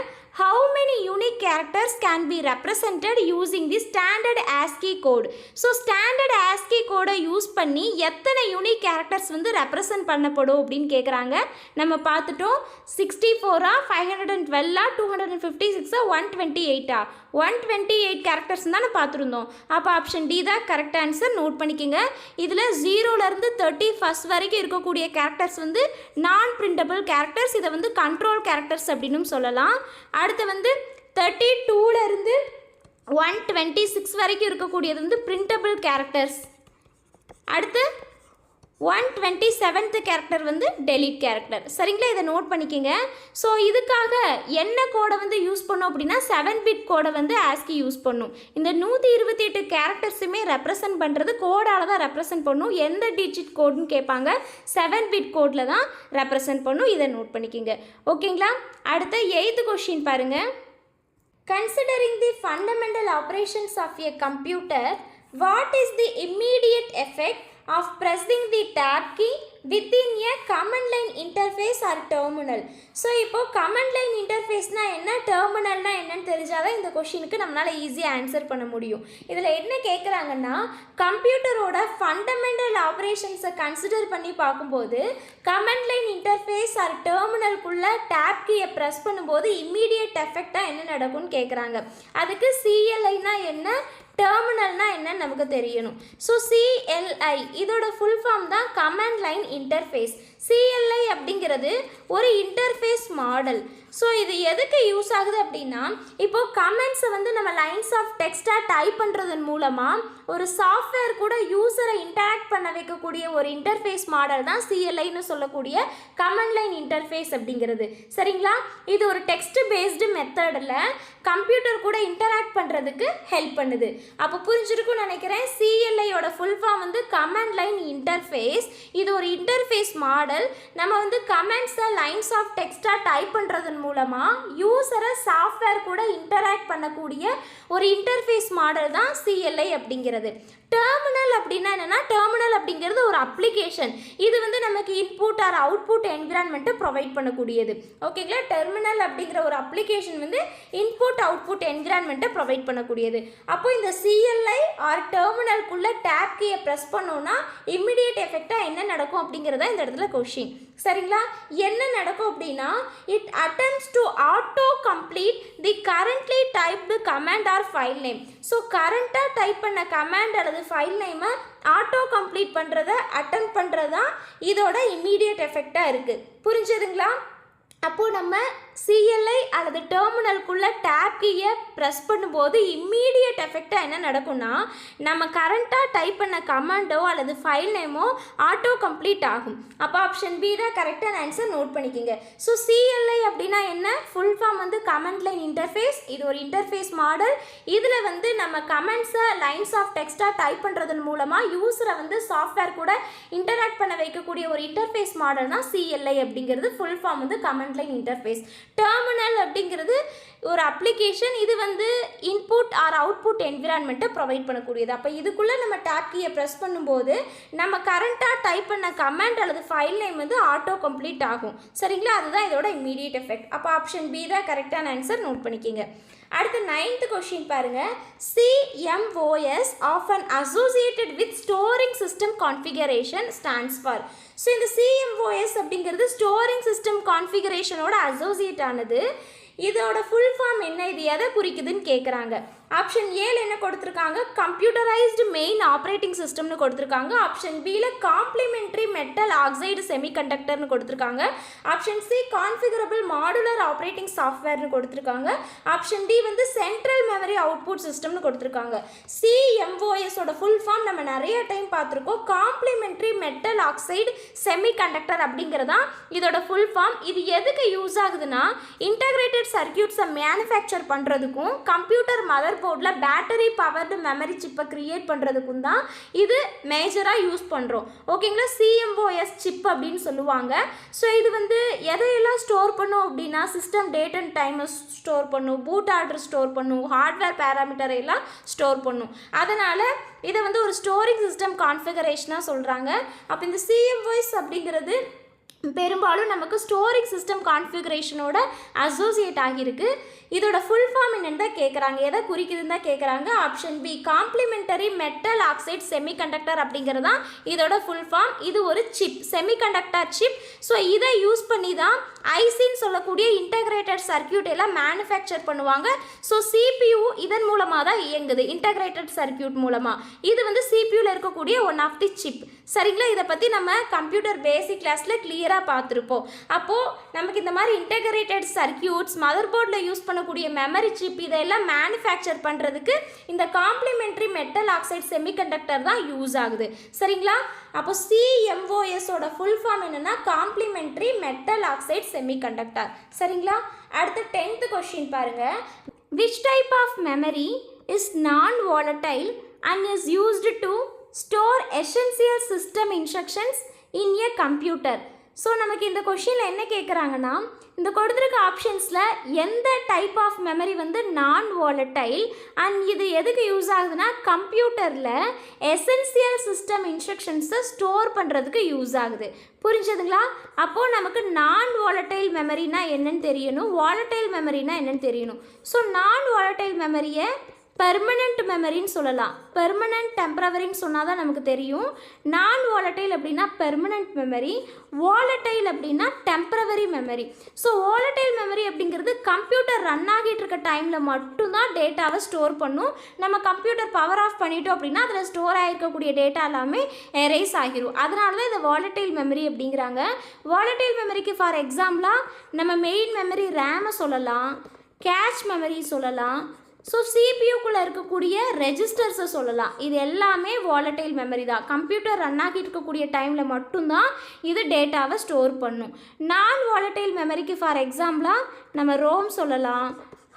How many unique characters can be represented using the standard ASCII code? So standard ASCII கோடை யூஸ் பண்ணி எத்தனை யூனிக் கேரக்டர்ஸ் வந்து ரெப்ரசன்ட் பண்ணப்படும் அப்படின்னு கேட்குறாங்க. நம்ம பார்த்துட்டோம். 64 512 256 128 128 கேரக்டர்ஸ் தான் பார்த்துருந்தோம். அப்போ ஆப்ஷன் டி தான் கரெக்ட் ஆன்சர். நோட் பண்ணிக்கோங்க. இதில் 0லேருந்து 31 வரைக்கும் இருக்கக்கூடிய கேரக்டர்ஸ் வந்து நான் பிரிண்டபிள் கேரக்டர்ஸ். இதை வந்து கண்ட்ரோல் கேரக்டர்ஸ் அப்படின்னு சொல்லலாம். அடுத்து வந்து 32லேருந்து 126 வரைக்கும் இருக்கக்கூடியது வந்து பிரிண்டபிள் கேரக்டர்ஸ். அடுத்து 127th கேரக்டர் வந்து டெலீட் கேரக்டர். சரிங்களா? இதை நோட் பண்ணிக்கோங்க. ஸோ இதுக்காக என்ன கோடை வந்து யூஸ் பண்ணோம் அப்படின்னா 7-bit கோடை வந்து ASCII யூஸ் பண்ணும். இந்த 128 கேரக்டர்ஸுமே ரெப்ரசன்ட் பண்ணுறது கோடால் தான் ரெப்ரசன்ட் பண்ணும். எந்த டிஜிட் கோடுன்னு கேட்பாங்க. 7-bit கோடில் தான் ரெப்ரசன்ட் பண்ணும். இதை நோட் பண்ணிக்கோங்க. ஓகேங்களா? அடுத்த 8th கொஸ்டின் பாருங்கள். Considering the fundamental operations of a computer, what is the immediate effect of pressing the tab key within a command line interface or terminal? So இப்போ command line interfaceனா என்ன, டெர்மினல்னா என்னன்னு தெரிஞ்சாதான் இந்த கொஷினுக்கு நம்மளால் ஈஸியாக ஆன்சர் பண்ண முடியும். இதில் என்ன கேட்குறாங்கன்னா கம்ப்யூட்டரோட ஃபண்டமெண்டல் ஆப்ரேஷன்ஸை கன்சிடர் பண்ணி பார்க்கும்போது command line interface ஆர் டெர்மினல்குள்ளே டேப் கீயை ப்ரெஸ் பண்ணும்போது இம்மீடியட் எஃபெக்டாக என்ன நடக்கும்னு கேட்குறாங்க. அதுக்கு CLIனா என்ன, டெர்மினல்னா என்னன்னு நமக்கு தெரியணும். ஸோ CLI இதோட ஃபுல் ஃபார்ம் தான் கமாண்ட் லைன் இன்டர்ஃபேஸ். CLI அப்படிங்கிறது ஒரு இன்டர்ஃபேஸ் மாடல். ஸோ இது எதுக்கு யூஸ் ஆகுது அப்படின்னா இப்போது கமெண்ட்ஸை வந்து நம்ம லைன்ஸ் ஆஃப் டெக்ஸ்ட்டாக டைப் பண்ணுறதன் மூலமாக ஒரு சாஃப்ட்வேர் கூட யூஸரை இன்டராக்ட் பண்ண வைக்கக்கூடிய ஒரு இன்டர்ஃபேஸ் மாடல் தான் CLIன்னு சொல்லக்கூடிய கமாண்ட் லைன் இன்டர்ஃபேஸ் அப்படிங்கிறது. சரிங்களா? இது ஒரு டெக்ஸ்ட் பேஸ்டு மெத்தடில் கம்ப்யூட்டர் கூட இன்டராக்ட் பண்ணுறதுக்கு ஹெல்ப் பண்ணுது. அப்போ புரிஞ்சிருக்குன்னு நினைக்கிறேன். CLIயோட ஃபுல் ஃபார்ம் வந்து கமாண்ட் லைன் இன்டர்ஃபேஸ். இது ஒரு இன்டர்ஃபேஸ் மாடல். நம்ம வந்து கமெண்ட்ஸை லைன்ஸ் ஆஃப் டெக்ஸ்ட்டாக டைப் பண்ணுறதன் மூலமாக யூஸரை சாஃப்ட்வேர் கூட இன்டராக்ட் பண்ணக்கூடிய ஒரு இன்டர்ஃபேஸ் மாடல் தான் CLI அப்படிங்கிறது. டெர்மினல் அப்படின்னா என்னென்னா டெர்மினல் அப்படிங்கிறது ஒரு அப்ளிகேஷன். இது வந்து நமக்கு இன்புட் ஆர் அவுட்புட் என்விரான்மெண்ட்டை ப்ரொவைட் பண்ணக்கூடியது. ஓகேங்களா? டெர்மினல் அப்படிங்கிற ஒரு அப்ளிகேஷன் வந்து இன்புட் அவுட்புட் என்விரான்மெண்ட்டை ப்ரொவைட் பண்ணக்கூடியது. அப்போ இந்த CLI ஆர் டெர்மினல்குள்ளே டேப் கீயை ப்ரெஸ் பண்ணோன்னா இம்மிடியேட் எஃபெக்டாக என்ன நடக்கும் அப்படிங்கிறத இந்த இடத்துல கொஷின். சரிங்களா? என்ன நடக்கும் அப்படின்னா it attempts to auto complete the currently typed command R file name. So கரண்ட்டாக டைப் பண்ண கமாண்ட் அல்லது ஃபைல் நேமை ஆட்டோ கம்ப்ளீட் பண்ணுறத அட்டெம்ப்ட் பண்ணுறது தான் இதோட இம்மீடியட் எஃபெக்டாக இருக்குது. புரிஞ்சதுங்களா? அப்போது நம்ம CLI அல்லது டெர்மினல்குள்ளே டேப் கீயை ப்ரெஸ் பண்ணும்போது இம்மீடியட் எஃபெக்டாக என்ன நடக்கும்னா நம்ம கரண்ட்டாக டைப் பண்ண கமாண்டோ அல்லது ஃபைல் நேமோ ஆட்டோ கம்ப்ளீட் ஆகும். அப்போ ஆப்ஷன் பி தான் கரெக்டான ஆன்சர். நோட் பண்ணிக்கோங்க. ஸோ CLI அப்படின்னா என்ன, ஃபுல் ஃபார்ம் வந்து கமெண்ட் லைன் இன்டர்ஃபேஸ். இது ஒரு இன்டர்ஃபேஸ் மாடல். இதில் வந்து நம்ம கமெண்ட்ஸை லைன்ஸ் ஆஃப் டெக்ஸ்ட்டாக டைப் பண்ணுறதன் மூலமாக யூஸரை வந்து சாஃப்ட்வேர் கூட இன்டராக்ட் பண்ண வைக்கக்கூடிய ஒரு இன்டர்ஃபேஸ் மாடல் தான் CLI அப்படிங்கிறது. ஃபுல் ஃபார்ம் வந்து கமெண்ட் லைன் இன்டர்ஃபேஸ். டெர்மினல் அப்படிங்கிறது ஒரு அப்ளிகேஷன். இது வந்து இன்புட் ஆர் அவுட்புட் என்விரான்மெண்ட்டை ப்ரொவைட் பண்ணக்கூடியது. அப்போ இதுக்குள்ளே நம்ம டேப் கீயை ப்ரெஸ் பண்ணும்போது நம்ம கரண்ட்டாக டைப் பண்ண கமாண்ட் அல்லது ஃபைல் நேம் வந்து ஆட்டோ கம்ப்ளீட் ஆகும். சரிங்களா? அதுதான் இதோட இம்மீடியட் எஃபெக்ட். அப்போ ஆப்ஷன் பி தான் கரெக்டான ஆன்சர். நோட் பண்ணிக்கோங்க. அடுத்து 9th கொஸ்டின் பாருங்க. CMOS often associated with storing system configuration stands for. So இந்த CMOS அப்படிங்கிறது ஸ்டோரிங் சிஸ்டம் கான்ஃபிகரேஷனோட அசோசியேட் ஆனது. இதோட ஃபுல் ஃபார்ம் என்ன, இது எதை குறிக்குதுன்னு கேட்குறாங்க. ஆப்ஷன் ஏல என்ன கொடுத்துருக்காங்க, கம்ப்யூட்டரைஸ்டு மெயின் ஆப்ரேட்டிங் சிஸ்டம்னு கொடுத்துருக்காங்க. ஆப்ஷன் பியில் காம்ப்ளிமெண்ட்ரி மெட்டல் ஆக்சைடு செமிகண்டக்டர்னு கொடுத்துருக்காங்க. Option C configurable modular operating சாஃப்ட்வேர்னு கொடுத்துருக்காங்க. ஆப்ஷன் டி வந்து சென்ட்ரல் மெமரி அவுட்புட் சிஸ்டம்னு கொடுத்துருக்காங்க. CMOSோட ஃபுல் ஃபார்ம் நம்ம நிறைய டைம் பார்த்துருக்கோம். காம்ப்ளிமெண்ட்ரி மெட்டல் ஆக்சைடு செமிகண்டக்டர் அப்படிங்கிறதான் இதோட ஃபுல் ஃபார்ம். இது எதுக்கு யூஸ் ஆகுதுன்னா, இன்டகிரேட்டட் சர்க்கியூட்ஸை மேனுஃபேக்சர் பண்ணுறதுக்கும் கம்ப்யூட்டர் மதர் போர்டில் பேட்டரி பவர்டு மெமரி சிப்பை கிரியேட் பண்ணுறதுக்கும் தான் இது மேஜராக யூஸ் பண்ணுறோம். ஓகேங்களா, CMOS சிப் அப்படின்னு சொல்லுவாங்க. ஸோ இது வந்து எதையெல்லாம் ஸ்டோர் பண்ணும் அப்படின்னா, சிஸ்டம் டேட் அண்ட் டைமை ஸ்டோர் பண்ணும், பூட் ஆர்டர் ஸ்டோர் பண்ணும், ஹார்ட்வேர் பேராமீட்டரை எல்லாம் ஸ்டோர் பண்ணும். அதனால் இதை வந்து ஒரு ஸ்டோரிங் சிஸ்டம் கான்ஃபிகரேஷனாக சொல்கிறாங்க. அப்போ இந்த CMOS அப்படிங்கிறது பெரும்பாலும் நமக்கு ஸ்டோரிங் சிஸ்டம் கான்ஃபிகரேஷனோட அசோசியேட் ஆகியிருக்கு. இதோட ஃபுல் ஃபார்ம் என்னென்னு தான் கேட்குறாங்க, எதை குறிக்குதுன்னு தான் கேட்குறாங்க. Option B complementary metal oxide semiconductor அப்படிங்கிறது தான் இதோட ஃபுல் ஃபார்ம். இது ஒரு சிப், செமிகண்டக்டர் சிப். ஸோ இதை யூஸ் பண்ணி தான் ஐசின்னு சொல்லக்கூடிய இன்டகிரேட்டட் சர்க்கியூட் எல்லாம் மேனுஃபேக்சர் பண்ணுவாங்க. ஸோ CPU இதன் மூலமாக தான் இயங்குது, இன்டகிரேட்டட் சர்க்கியூட் மூலமாக. இது வந்து CPUவில் இருக்கக்கூடிய ஒன் ஆஃப் தி சிப். சரிங்களா, இதை பற்றி நம்ம கம்ப்யூட்டர் பேசிக் கிளாஸில் கிளியராக பார்த்துருப்போம். அப்போது நமக்கு இந்த மாதிரி இன்டகிரேட்டட் சர்க்கியூட்ஸ், மதர் போர்டில் யூஸ் பண்ணக்கூடிய மெமரி சிப், இதெல்லாம் மேனுஃபேக்சர் பண்ணுறதுக்கு இந்த காம்ப்ளிமெண்ட்ரி மெட்டல் ஆக்சைடு செமிகண்டக்டர் தான் யூஸ் ஆகுது. சரிங்களா, அப்போ CMOSோட ஃபுல் ஃபார்ம் என்னென்னா காம்ப்ளிமெண்ட்ரி மெட்டல் ஆக்சைடு செமிகண்டக்டர். சரிங்களா, அடுத்து 10th கொஸ்டின் பாருங்கள். Which type of memory is non volatile and is used to store essential system instructions in a computer? So நமக்கு இந்த கொஷினில் என்ன கேட்குறாங்கன்னா, இந்த கொடுத்துருக்க ஆப்ஷன்ஸில் எந்த டைப் ஆஃப் மெமரி வந்து நான் volatile அண்ட் இது எதுக்கு யூஸ் ஆகுதுன்னா, கம்ப்யூட்டரில் எசென்சியல் சிஸ்டம் இன்ஸ்ட்ரக்ஷன்ஸை ஸ்டோர் பண்ணுறதுக்கு யூஸ் ஆகுது. புரிஞ்சதுங்களா? அப்போது நமக்கு நான் volatile மெமரினா என்னன்னு தெரியணும், volatile மெமரினா என்னன்னு தெரியணும். ஸோ நான் volatile மெமரியை பெர்மனண்ட் மெமரின்னு சொல்லலாம். பெர்மனண்ட் டெம்பரவரின்னு சொன்னால் தான் நமக்கு தெரியும். நான் volatile அப்படின்னா பெர்மனண்ட் மெமரி, volatile அப்படின்னா temporary memory. So volatile memory அப்படிங்கிறது கம்ப்யூட்டர் ரன் ஆகிட்டு இருக்க டைமில் மட்டும்தான் டேட்டாவை ஸ்டோர் பண்ணும். நம்ம கம்ப்யூட்டர் பவர் ஆஃப் பண்ணிட்டோம் அப்படின்னா அதில் ஸ்டோர் ஆகிருக்கக்கூடிய டேட்டா எல்லாமே எரேஸ் ஆகிரும். அதனால தான் இதை volatile மெமரி அப்படிங்கிறாங்க. volatile மெமரிக்கு ஃபார் எக்ஸாம்பிளாக நம்ம மெயின் மெமரி ரேமை சொல்லலாம், கேஷ் மெமரி சொல்லலாம். ஸோ CPUக்குள்ளே இருக்கக்கூடிய ரெஜிஸ்டர்ஸை சொல்லலாம். இது எல்லாமே volatile மெமரி தான். கம்ப்யூட்டர் ரன் ஆகிட்டு இருக்கக்கூடிய டைமில் மட்டும்தான் இது டேட்டாவை ஸ்டோர் பண்ணும். நான் volatile மெமரிக்கு ஃபார் எக்ஸாம்பிளாக நம்ம ரோம் சொல்லலாம்,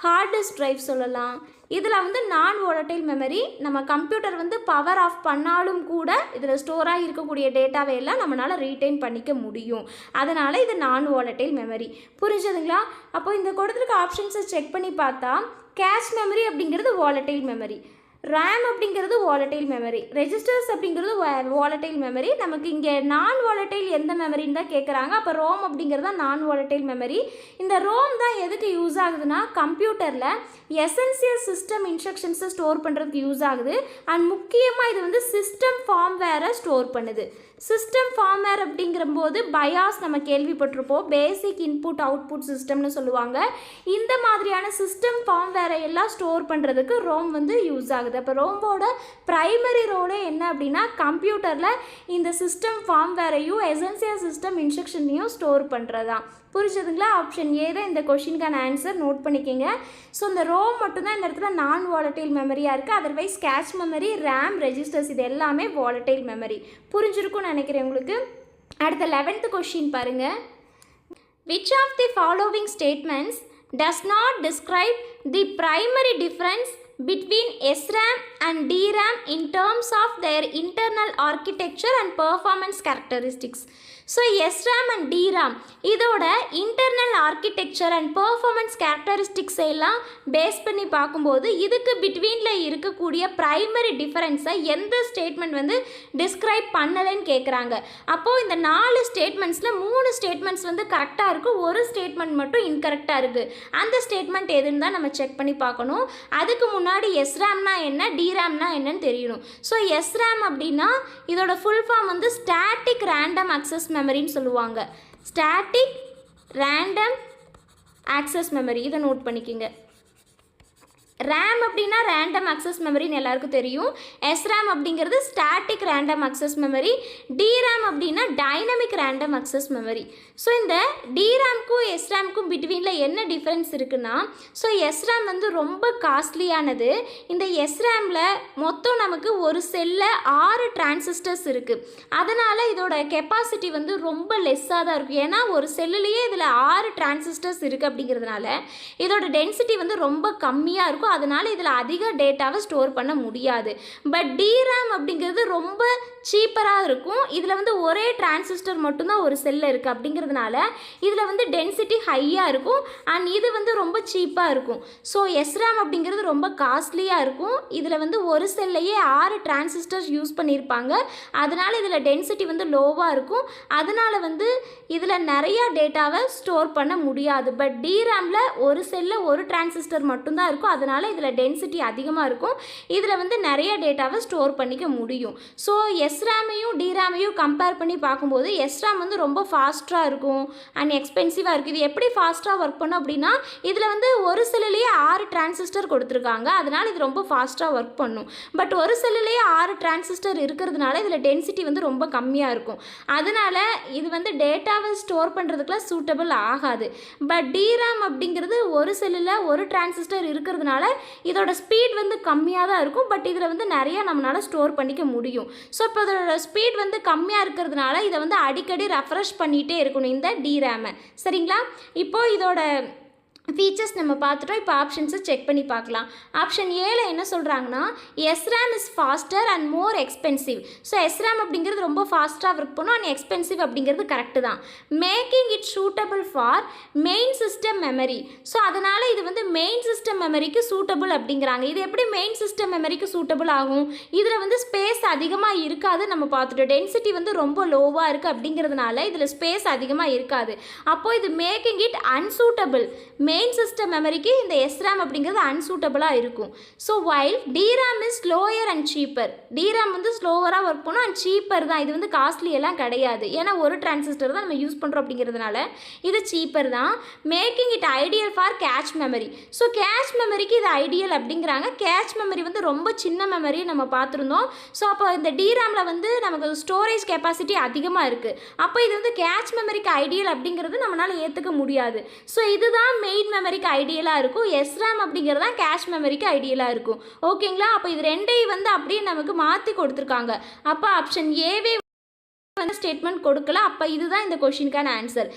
ஹார்ட் டிஸ்க் ட்ரைவ் சொல்லலாம். இதில் வந்து நான் volatile மெமரி நம்ம கம்ப்யூட்டர் வந்து பவர் ஆஃப் பண்ணாலும் கூட இதில் ஸ்டோராக இருக்கக்கூடிய டேட்டாவை எல்லாம் நம்மளால் ரீட்டைன் பண்ணிக்க முடியும். அதனால் இது நான் volatile மெமரி. புரிஞ்சதுங்களா? அப்போ இந்த கொடுத்துருக்க ஆப்ஷன்ஸை செக் பண்ணி பார்த்தா, கேஷ் மெமரி அப்படிங்கிறது volatile மெமரி, ரேம் அப்படிங்கிறது volatile மெமரி, ரெஜிஸ்டர்ஸ் அப்படிங்கிறது volatile மெமரி. நமக்கு இங்கே நான் volatile எந்த மெமரின்னு தான் கேட்குறாங்க. அப்போ ரோம் அப்படிங்கிறது தான் நான் volatile மெமரி. இந்த ரோம் தான் எதுக்கு யூஸ் ஆகுதுன்னா, கம்ப்யூட்டரில் எசென்சியல் சிஸ்டம் இன்ஸ்ட்ரக்ஷன்ஸை ஸ்டோர் பண்ணுறதுக்கு யூஸ் ஆகுது. அண்ட் முக்கியமாக இது வந்து சிஸ்டம் ஃபார்ம்வேரை ஸ்டோர் பண்ணுது. சிஸ்டம் ஃபார்ம்வேர் அப்படிங்கிறபோது பயாஸ் நம்ம கேள்விப்பட்டிருப்போம், பேசிக் இன்புட் அவுட்புட் சிஸ்டம்னு சொல்லுவாங்க. இந்த மாதிரியான சிஸ்டம் ஃபார்ம்வேரை எல்லாம் ஸ்டோர் பண்ணுறதுக்கு ரோம் வந்து யூஸ் ஆகுது. அப்போ ரோம்போட ப்ரைமரி ரோலே என்ன அப்படின்னா, கம்ப்யூட்டரில் இந்த சிஸ்டம் ஃபார்ம்வேரையும் எசென்சியல் சிஸ்டம் இன்ஸ்ட்ரக்ஷனையும் ஸ்டோர் பண்ணுறதான். புரிஞ்சதுங்களா? ஆப்ஷன் ஏ தான் இந்த கொஷினுக்கான ஆன்சர். நோட் பண்ணிக்கோங்க. ஸோ இந்த ரோம் மட்டும்தான் இந்த இடத்துல நான் volatile மெமரியாக இருக்குது. Otherwise cache memory, RAM, registers இது எல்லாமே volatile மெமரி. புரிஞ்சிருக்கும்னு நினைக்கிறேன் உங்களுக்கு. அடுத்த 11th கொஷின் பாருங்கள். Which of the following statements does not describe the primary difference between SRAM and DRAM in terms of their internal architecture and performance characteristics? So SRAM and DRAM இதோட internal architecture and performance characteristics எல்லாம் பேஸ் பண்ணி பார்க்கும்போது இதுக்கு பிட்வீனில் இருக்கக்கூடிய ப்ரைமரி டிஃபரன்ஸை எந்த ஸ்டேட்மெண்ட் வந்து டிஸ்கிரைப் பண்ணலைன்னு கேட்குறாங்க. அப்போது இந்த 4 ஸ்டேட்மெண்ட்ஸில் 3 ஸ்டேட்மெண்ட்ஸ் வந்து கரெக்டாக இருக்குது, ஒரு ஸ்டேட்மெண்ட் மட்டும் இன்கரெக்டாக இருக்குது. அந்த ஸ்டேட்மெண்ட் எதுன்னு தான் நம்ம செக் பண்ணி பார்க்கணும். அதுக்கு முன்னாடி SRAMனா என்ன, DRAMனா என்னன்னு தெரியணும். ஸோ SRAM அப்படின்னா இதோட ஃபுல் ஃபார்ம் வந்து ஸ்டாட்டிக் ரேண்டம் அக்சஸ் மெமரின்னு சொல்லுவாங்க. ஸ்டாட்டிக் ரேண்டம் ஆக்சஸ் மெமரி, இதை நோட் பண்ணிக்கோங்க. RAM அப்படின்னா ரேண்டம் அக்சஸ் மெமரின்னு எல்லாருக்கும் தெரியும். SRAM அப்படிங்கிறது static random access memory. DRAM அப்படின்னா dynamic random access memory. So இந்த DRAMக்கும் SRAMக்கும் பிட்வீனில் என்ன டிஃப்ரென்ஸ் இருக்குன்னா, ஸோ SRAM வந்து ரொம்ப காஸ்ட்லியானது. இந்த SRAMல மொத்தம் நமக்கு ஒரு செல்லில் 6 டிரான்சிஸ்டர்ஸ் இருக்குது. அதனால் இதோட கெப்பாசிட்டி வந்து ரொம்ப லெஸ்ஸாக தான் இருக்கும். ஏன்னா ஒரு செல்லுலேயே இதில் 6 டிரான்சிஸ்டர்ஸ் இருக்குது அப்படிங்கிறதுனால இதோட டென்சிட்டி வந்து ரொம்ப கம்மியாக இருக்கும். அதனால் இதில் அதிக டேட்டாவை ஸ்டோர் பண்ண முடியாது. பட் DRAM அப்படிங்கிறது ரொம்ப சீப்பராக இருக்கும். இதில் வந்து ஒரே டிரான்சிஸ்டர் மட்டும்தான் ஒரு செல்லில் இருக்குது. அப்படிங்கிறதுனால இதில் வந்து டென்சிட்டி ஹையாக இருக்கும் அண்ட் இது வந்து ரொம்ப சீப்பாக இருக்கும். ஸோ SRAM அப்படிங்கிறது ரொம்ப காஸ்ட்லியாக இருக்கும். இதில் வந்து ஒரு செல்லையே 6 டிரான்சிஸ்டர்ஸ் யூஸ் பண்ணியிருப்பாங்க. அதனால் இதில் டென்சிட்டி வந்து லோவாக இருக்கும். அதனால் வந்து இதில் நிறையா டேட்டாவை ஸ்டோர் பண்ண முடியாது. பட் DRAMல ஒரு செல்லில் ஒரு டிரான்சிஸ்டர் மட்டும்தான் இருக்கும். அதனால் இதில் டென்சிட்டி அதிகமாக இருக்கும். இதில் வந்து நிறைய டேட்டாவை ஸ்டோர் பண்ணிக்க முடியும். ஸோ SRAMையும் DRAMையும் கம்பேர் பண்ணி பார்க்கும்போது SRAM வந்து ரொம்ப ஃபாஸ்ட்டாக இருக்கும் அண்ட் எக்ஸ்பென்சிவாக இருக்குது. இது எப்படி ஃபாஸ்ட்டாக ஒர்க் பண்ணும் அப்படின்னா, இதில் வந்து ஒரு செல்லுலேயே 6 டிரான்சிஸ்டர் கொடுத்துருக்காங்க. அதனால் இது ரொம்ப ஃபாஸ்ட்டாக ஒர்க் பண்ணும். பட் ஒரு செல்லுலேயே 6 டிரான்சிஸ்டர் இருக்கிறதுனால இதில் டென்சிட்டி வந்து ரொம்ப கம்மியாக இருக்கும். அதனால் இது வந்து டேட்டாவை ஸ்டோர் பண்ணுறதுக்குலாம் சூட்டபிள் ஆகாது. பட் DRAM அப்படிங்கிறது ஒரு செல்லில் ஒரு டிரான்சிஸ்டர் இருக்கிறதுனால இதோட ஸ்பீட் வந்து கம்மியாக தான் இருக்கும். பட் இதில் வந்து நிறையா நம்மளால் ஸ்டோர் பண்ணிக்க முடியும். ஸோ இப்போ இதோட ஸ்பீட் வந்து கம்மியாக இருக்கிறதுனால இதை வந்து அடிக்கடி ரெஃப்ரெஷ் பண்ணிகிட்டே இருக்கணும் இந்த DRAM. சரிங்களா? இப்போது இதோட ஃபீச்சர்ஸ் நம்ம பார்த்துட்டோம். இப்போ ஆப்ஷன்ஸை செக் பண்ணி பார்க்கலாம். ஆப்ஷன் ஏல என்ன சொல்கிறாங்கன்னா, SRAM is pastor and more expensive. So SRAM அப்படிங்கிறது ரொம்ப ஃபாஸ்ட்டாக ஒர்க் பண்ணும் அண்ட் எக்ஸ்பென்சிவ் அப்படிங்கிறது கரெக்டு தான். Making it suitable for main system memory. So அதனால் இது வந்து மெயின் சிஸ்டம் மெமரிக்கு சூட்டபிள் அப்படிங்கிறாங்க. இது எப்படி மெயின் சிஸ்டம் மெமரிக்கு சூட்டபிள் ஆகும்? இதில் வந்து ஸ்பேஸ் அதிகமாக இருக்காது. நம்ம பார்த்துட்டோம் டென்சிட்டி வந்து ரொம்ப லோவாக இருக்குது அப்படிங்கிறதுனால இதில் ஸ்பேஸ் அதிகமாக இருக்காது. அப்போது இது making it unsuitable. Main system மெமரிக்கு இந்த SRAM அப்படிங்கிறது அன்சூட்டபிளாக இருக்கும். So while DRAM is slower and cheaper. DRAM வந்து ஸ்லோவராக ஒர்க் பண்ணும் அண்ட் சீப்பர் தான். இது வந்து காஸ்ட்லி எல்லாம் கிடையாது. ஏன்னா ஒரு டிரான்சிஸ்டர் தான் நம்ம யூஸ் பண்ணுறோம் அப்படிங்கிறதுனால இது சீப்பர் தான். Making it ideal for cache memory. So catch மெமரிக்கு இது ஐடியல் அப்படிங்கிறாங்க. கேட்ச் மெமரி வந்து ரொம்ப சின்ன மெமரி நம்ம பார்த்துருந்தோம். ஸோ அப்போ இந்த DRAMல வந்து நமக்கு ஸ்டோரேஜ் கெப்பாசிட்டி அதிகமாக இருக்குது. அப்போ இது வந்து கேட்ச் மெமரிக்கு ஐடியல் அப்படிங்கிறது நம்மளால் ஏற்றுக்க முடியாது. ஸோ இதுதான் மெயின் மெமரிக்கு ஐடியலாக இருக்கும். SRAM அப்படிங்கிறது தான் கேஷ் மெமரிக்கு ஐடியலாக இருக்கும். ஓகேங்களா? அப்போ இது ரெண்டையும் வந்து அப்படியே நமக்கு மாற்றி கொடுத்துருக்காங்க. அப்போ ஆப்ஷன் ஏவே வந்து ஸ்டேட்மெண்ட் கொடுக்கல. அப்போ இதுதான் இந்த கொஷினுக்கான ஆன்சர்.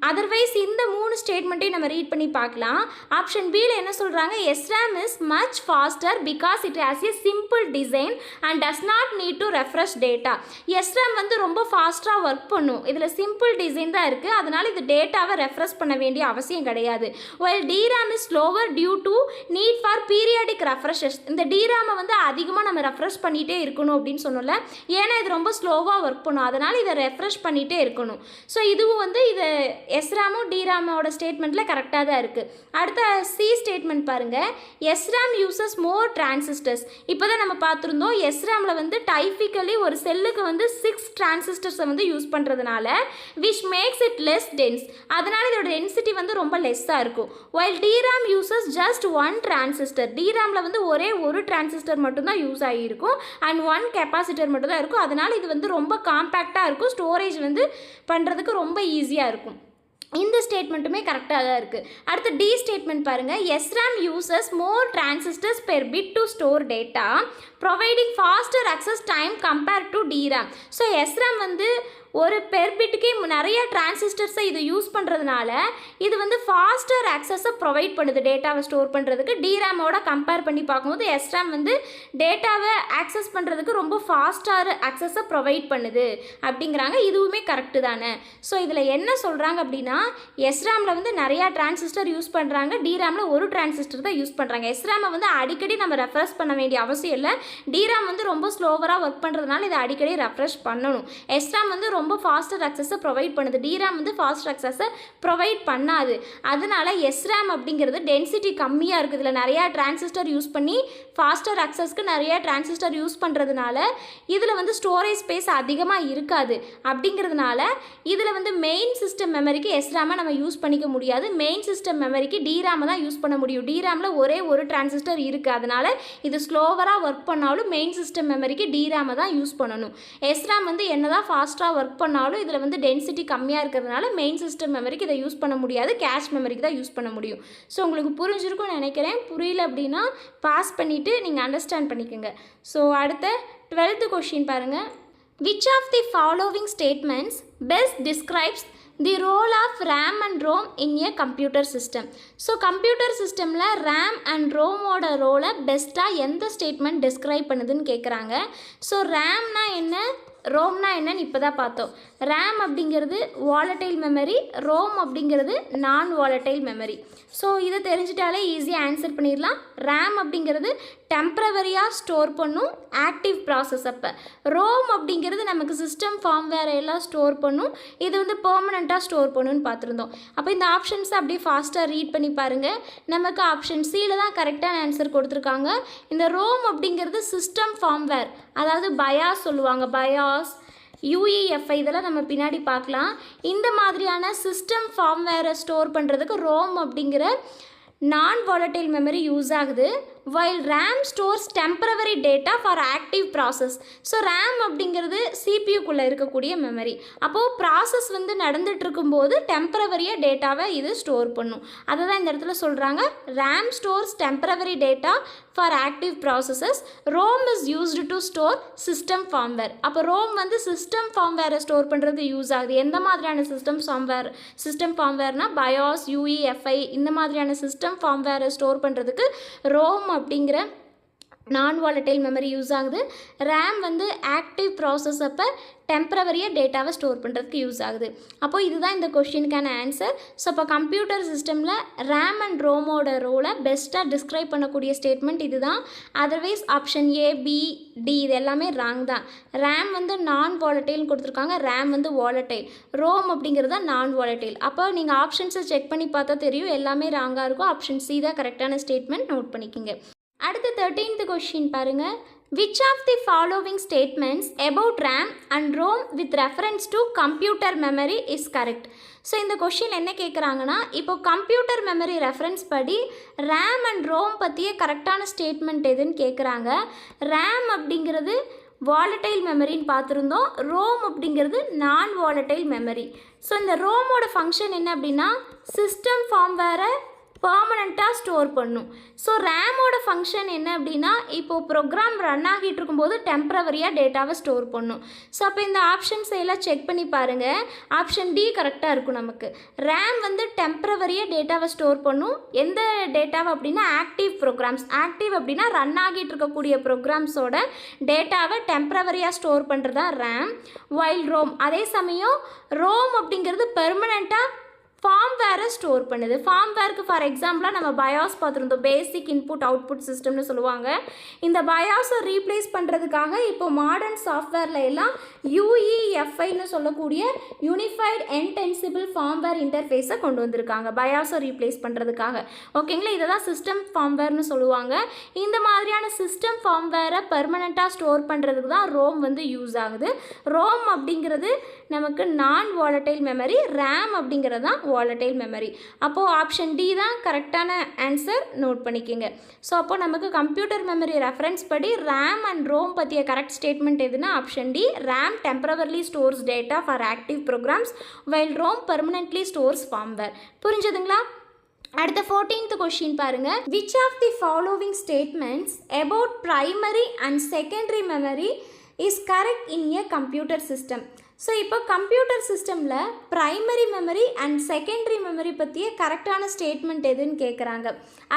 அதர்வைஸ் இந்த 3 ஸ்டேட்மெண்ட்டையும் நம்ம ரீட் பண்ணி பார்க்கலாம். ஆப்ஷன் பியில் என்ன சொல்கிறாங்க, SRAM is much pastor because it has a simple design and does not need to refresh data. SRAM வந்து ரொம்ப ஃபாஸ்ட்டாக ஒர்க் பண்ணும். இதில் சிம்பிள் டிசைன் தான் இருக்குது. அதனால் இது டேட்டாவை ரெஃப்ரெஷ் பண்ண வேண்டிய அவசியம் கிடையாது. while DRAM is slower due to need for periodic refreshes. இந்த DRAM வந்து அதிகமாக நம்ம ரெஃப்ரெஷ் பண்ணிகிட்டே இருக்கணும் அப்படின்னு சொன்னோம்ல. ஏன்னா இது ரொம்ப ஸ்லோவாக ஒர்க் பண்ணும். அதனால் இதை ரெஃப்ரெஷ் பண்ணிகிட்டே இருக்கணும். ஸோ இதுவும் வந்து இது SRAMமும் DRAMோட ஸ்டேட்மெண்ட்டில் கரெக்டாக தான் இருக்குது. அடுத்த சி ஸ்டேட்மெண்ட் பாருங்கள். SRAM யூசஸ் மோர் டிரான்சிஸ்டர்ஸ். இப்போ தான் நம்ம பார்த்துருந்தோம் SRAMல வந்து டைப்பிக்கலி ஒரு செல்லுக்கு வந்து 6 டிரான்சிஸ்டர்ஸை வந்து யூஸ் பண்ணுறதுனால which makes it less dense. அதனால் இதோட டென்சிட்டி வந்து ரொம்ப லெஸ்ஸாக இருக்கும். while DRAM uses just one transistor. DRAMல வந்து ஒரே ஒரு டிரான்சிஸ்டர் மட்டும்தான் யூஸ் ஆகியிருக்கும் அண்ட் 1 கெப்பாசிட்டர் மட்டும் தான் இருக்கும். அதனால் இது வந்து ரொம்ப காம்பேக்டாக இருக்கும். ஸ்டோரேஜ் வந்து பண்ணுறதுக்கு ரொம்ப ஈஸியாக இருக்கும். இந்த ஸ்டேட்மெண்ட்டுமே கரெக்டாக தான் இருக்குது. அடுத்து டி ஸ்டேட்மெண்ட் பாருங்கள். SRAM uses more transistors per bit to store data providing faster access time compared to DRAM. So SRAM வந்து ஒரு பெர் பிட்டுக்கே நிறைய டிரான்சிஸ்டர்ஸை இது யூஸ் பண்ணுறதுனால இது வந்து ஃபாஸ்டர் ஆக்சஸை ப்ரொவைட் பண்ணுது டேட்டாவை ஸ்டோர் பண்ணுறதுக்கு. டிராமோட கம்பேர் பண்ணி பார்க்கும்போது எஸ்ராம் வந்து டேட்டாவை ஆக்சஸ் பண்ணுறதுக்கு ரொம்ப ஃபாஸ்டாக ஆக்சஸை ப்ரொவைட் பண்ணுது அப்படிங்கிறாங்க. இதுவுமே கரெக்டு தானே. ஸோ இதில் என்ன சொல்கிறாங்க அப்படின்னா எஸ்ராமில் வந்து நிறையா டிரான்சிஸ்டர் யூஸ் பண்ணுறாங்க, டிராமில் ஒரு டிரான்சிஸ்டர் தான் யூஸ் பண்ணுறாங்க. எஸ்ராமை வந்து அடிக்கடி நம்ம ரெஃப்ரெஷ் பண்ண வேண்டிய அவசியம் இல்லை. டிராம் வந்து ரொம்ப ஸ்லோவராக ஒர்க் பண்ணுறதுனால இதை அடிக்கடி ரெஃப்ரெஷ் பண்ணணும். எஸ்ராம் வந்து ரொம்ப ஃபாஸ்டர் ஆக்சஸை ப்ரொவைட் பண்ணுது, டிராம் வந்து ஃபாஸ்டர் ஆக்சஸை ப்ரொவைட் பண்ணாது. அதனால எஸ்ராம் அப்படிங்கிறது டென்சிட்டி கம்மியாக இருக்குது. இதில் நிறையா டிரான்சிஸ்டர் யூஸ் பண்ணி ஃபாஸ்டர் ஆக்சஸ்க்கு நிறையா டிரான்சிஸ்டர் யூஸ் பண்ணுறதுனால இதில் வந்து ஸ்டோரேஜ் ஸ்பேஸ் அதிகமாக இருக்காது. அப்படிங்கிறதுனால இதில் வந்து மெயின் சிஸ்டம் மெமரிக்கு எஸ்ராமை நம்ம யூஸ் பண்ணிக்க முடியாது. மெயின் சிஸ்டம் மெமரிக்கு டிராமை தான் யூஸ் பண்ண முடியும். டிராமில் ஒரே ஒரு டிரான்சிஸ்டர் இருக்குது. அதனால இது ஸ்லோவராக ஒர்க் பண்ணாலும் மெயின் சிஸ்டம் மெமரிக்கு டிராமை தான் யூஸ் பண்ணணும். எஸ்ராம் வந்து என்னதான் ஃபாஸ்ட்டாக ஒர்க் பண்ணாலும் இதில் வந்து டென்சிட்டி கம்மியாக இருக்கிறதுனால மெயின் சிஸ்டம் மெமரிக்கு இதை யூஸ் பண்ண முடியாது, கேஷ் மெமரிக்கு தான் யூஸ் பண்ண முடியும். ஸோ உங்களுக்கு புரிஞ்சிருக்கும்னு நினைக்கிறேன். புரியல அப்படின்னா பாஸ் பண்ணிவிட்டு நீங்கள் அண்டர்ஸ்டாண்ட் பண்ணிக்கோங்க. ஸோ அடுத்த 12th கொஷின் பாருங்கள். Which of the following statements best describes the role of RAM and ROM in a computer system? So computer சிஸ்டமில் RAM and ROMோட ரோலை பெஸ்ட்டாக எந்த ஸ்டேட்மெண்ட் டிஸ்கிரைப் பண்ணுதுன்னு கேட்குறாங்க. ஸோ ரேம்னா என்ன, ரோம்னா என்னன்னு இப்போ தான் பார்த்தோம். ரேம் அப்படிங்கிறது வாலட்டைல் மெமரி, ரோம் அப்படிங்கிறது நான் வாலட்டைல் மெமரி. ஸோ இதை தெரிஞ்சிட்டாலே ஈஸியாக ஆன்சர் பண்ணிடலாம். ரேம் அப்படிங்கிறது டெம்ப்ரவரியாக ஸ்டோர் பண்ணும் ஆக்டிவ் ப்ராசஸ். அப்போ ரோம் அப்படிங்கிறது நமக்கு சிஸ்டம் ஃபார்ம்வேர் எல்லாம் ஸ்டோர் பண்ணும், இது வந்து பெர்மனெண்ட்டாக ஸ்டோர் பண்ணுன்னு பார்த்துருந்தோம். அப்போ இந்த ஆப்ஷன்ஸை அப்படியே ஃபாஸ்ட்டாக ரீட் பண்ணி பாருங்கள். நமக்கு ஆப்ஷன் சியில் தான் கரெக்டான ஆன்சர் கொடுத்துருக்காங்க. இந்த ரோம் அப்படிங்கிறது சிஸ்டம் ஃபார்ம்வேர், அதாவது பயாஸ் சொல்லுவாங்க, பயாஸ் UEFI இதெல்லாம் நம்ம பின்னாடி பார்க்கலாம். இந்த மாதிரியான சிஸ்டம் ஃபார்ம்வேரை ஸ்டோர் பண்ணுறதுக்கு ரோம் அப்படிங்கிற நான் வாலட்டைல் மெமரி யூஸ் ஆகுது. while RAM stores temporary data for active process. So RAM அப்படிங்கிறது சிபியூக்குள்ளே இருக்கக்கூடிய மெமரி. அப்போது ப்ராசஸ் வந்து நடந்துட்டு இருக்கும்போது டெம்பரவரியாக டேட்டாவை இது ஸ்டோர் பண்ணும். அதை தான் இந்த இடத்துல சொல்கிறாங்க, RAM stores temporary data for active processes. ROM is used to store system firmware. அப்போ ROM வந்து சிஸ்டம் ஃபார்ம்வேரை ஸ்டோர் பண்ணுறது யூஸ் ஆகுது. எந்த மாதிரியான சிஸ்டம் ஃபார்ம்வேர்னா BIOS, UEFI இந்த மாதிரியான சிஸ்டம் ஃபார்ம்வேரை ஸ்டோர் பண்ணுறதுக்கு ROM அப்படிங்கிற நான் வாலட்டைல் மெமரி யூஸ் ஆகுது. RAM வந்து ஆக்டிவ் ப்ராசஸ் அப்போ டெம்பரவரியாக டேட்டாவை ஸ்டோர் பண்ணுறதுக்கு யூஸ் ஆகுது. அப்போது இதுதான் இந்த கொஷினுக்கான ஆன்சர். ஸோ இப்போ கம்ப்யூட்டர் சிஸ்டமில் RAM அண்ட் ரோமோட ரோலை பெஸ்ட்டாக டிஸ்கிரைப் பண்ணக்கூடிய ஸ்டேட்மெண்ட் இது தான். Otherwise option A, B, D இது எல்லாமே ராங் தான். RAM வந்து நான் வாலட்டைல்னு கொடுத்துருக்காங்க, RAM வந்து வாலட்டைல், ரோம் அப்படிங்கிறது தான் நான் வாலட்டைல். அப்போ நீங்கள் ஆப்ஷன்ஸை செக் பண்ணி பார்த்தா தெரியும், எல்லாமே ராங்காக இருக்கும். ஆப்ஷன் C தான் கரெக்டான ஸ்டேட்மெண்ட், நோட் பண்ணிக்கோங்க. அடுத்த 13th கொஷின் பாருங்கள். Which of the following statements about RAM and ROM with reference to computer memory is correct? So இந்த கொஷின் என்ன கேட்குறாங்கன்னா, இப்போ கம்ப்யூட்டர் மெமரி ரெஃபரன்ஸ் படி RAM அண்ட் ROM பற்றிய கரெக்டான ஸ்டேட்மெண்ட் எதுன்னு கேட்குறாங்க. RAM அப்படிங்கிறது வாலட்டைல் மெமரின்னு பார்த்துருந்தோம், ரோம் அப்படிங்கிறது நான் வாலட்டைல் மெமரி. ஸோ இந்த ரோமோட ஃபங்க்ஷன் என்ன அப்படின்னா சிஸ்டம் ஃபார்ம்வேரை பர்மனெண்ட்டாக ஸ்டோர் பண்ணும். ஸோ ரேமோட ஃபங்க்ஷன் என்ன அப்படின்னா இப்போது ப்ரோக்ராம் ரன் ஆகிட்டு இருக்கும்போது டெம்ப்ரவரியாக டேட்டாவை ஸ்டோர் பண்ணும். ஸோ அப்போ இந்த ஆப்ஷன்ஸ் எல்லாம் செக் பண்ணி பாருங்கள். ஆப்ஷன் D கரெக்டாக இருக்கும் நமக்கு. ரேம் வந்து டெம்ப்ரவரியாக டேட்டாவை ஸ்டோர் பண்ணும். எந்த டேட்டாவை அப்படின்னா ஆக்டிவ் ப்ரோக்ராம்ஸ், ஆக்டிவ் அப்படின்னா ரன் ஆகிட்டு இருக்கக்கூடிய ப்ரோக்ராம்ஸோட டேட்டாவை டெம்ப்ரவரியாக ஸ்டோர் பண்ணுறது தான் ரேம். வைல் ரோம் அதே சமயம் ரோம் அப்படிங்கிறது பெர்மனெண்ட்டாக ஃபார்ம்வேரை ஸ்டோர் பண்ணுது. ஃபார்ம்வேருக்கு ஃபார் எக்ஸாம்பிளாக நம்ம பயாஸ் பார்த்துருந்தோம், பேசிக் இன்புட் அவுட்புட் சிஸ்டம்னு சொல்லுவாங்க. இந்த பயாஸை ரீப்ளேஸ் பண்ணுறதுக்காக இப்போ மாடர்ன் சாஃப்ட்வேரில் எல்லாம் UEFIன்னு சொல்லக்கூடிய யூனிஃபைடு என்டென்சிபிள் ஃபார்ம்வேர் இன்டர்ஃபேஸை கொண்டு வந்திருக்காங்க பயாஸை ரீப்ளேஸ் பண்ணுறதுக்காக. ஓகேங்களா, இதை தான் சிஸ்டம் ஃபார்ம்வேர்னு சொல்லுவாங்க. இந்த மாதிரியான சிஸ்டம் ஃபார்ம்வேரை பெர்மனெண்ட்டாக ஸ்டோர் பண்ணுறதுக்கு தான் ரோம் வந்து யூஸ் ஆகுது. ரோம் அப்படிங்கிறது நமக்கு நான் வாலட்டைல் மெமரி, RAM அப்படிங்கிறது தான் வாலட்டைல் மெமரி. அப்போது ஆப்ஷன் D தான் கரெக்டான ஆன்சர், நோட் பண்ணிக்கோங்க. ஸோ அப்போது நமக்கு கம்ப்யூட்டர் மெமரி ரெஃபரன்ஸ் படி RAM அண்ட் ரோம் பற்றிய கரெக்ட் ஸ்டேட்மெண்ட் எதுனா option D. RAM temporarily stores data for active programs while ROM permanently stores firmware. புரிஞ்சதுங்களா? அடுத்த 14th கொஷின் பாருங்க. Which of the following statements about primary and secondary memory is correct in a computer system? So இப்போ கம்ப்யூட்டர் சிஸ்டமில் primary memory and secondary memory பற்றிய கரெக்டான ஸ்டேட்மெண்ட் எதுன்னு கேட்குறாங்க.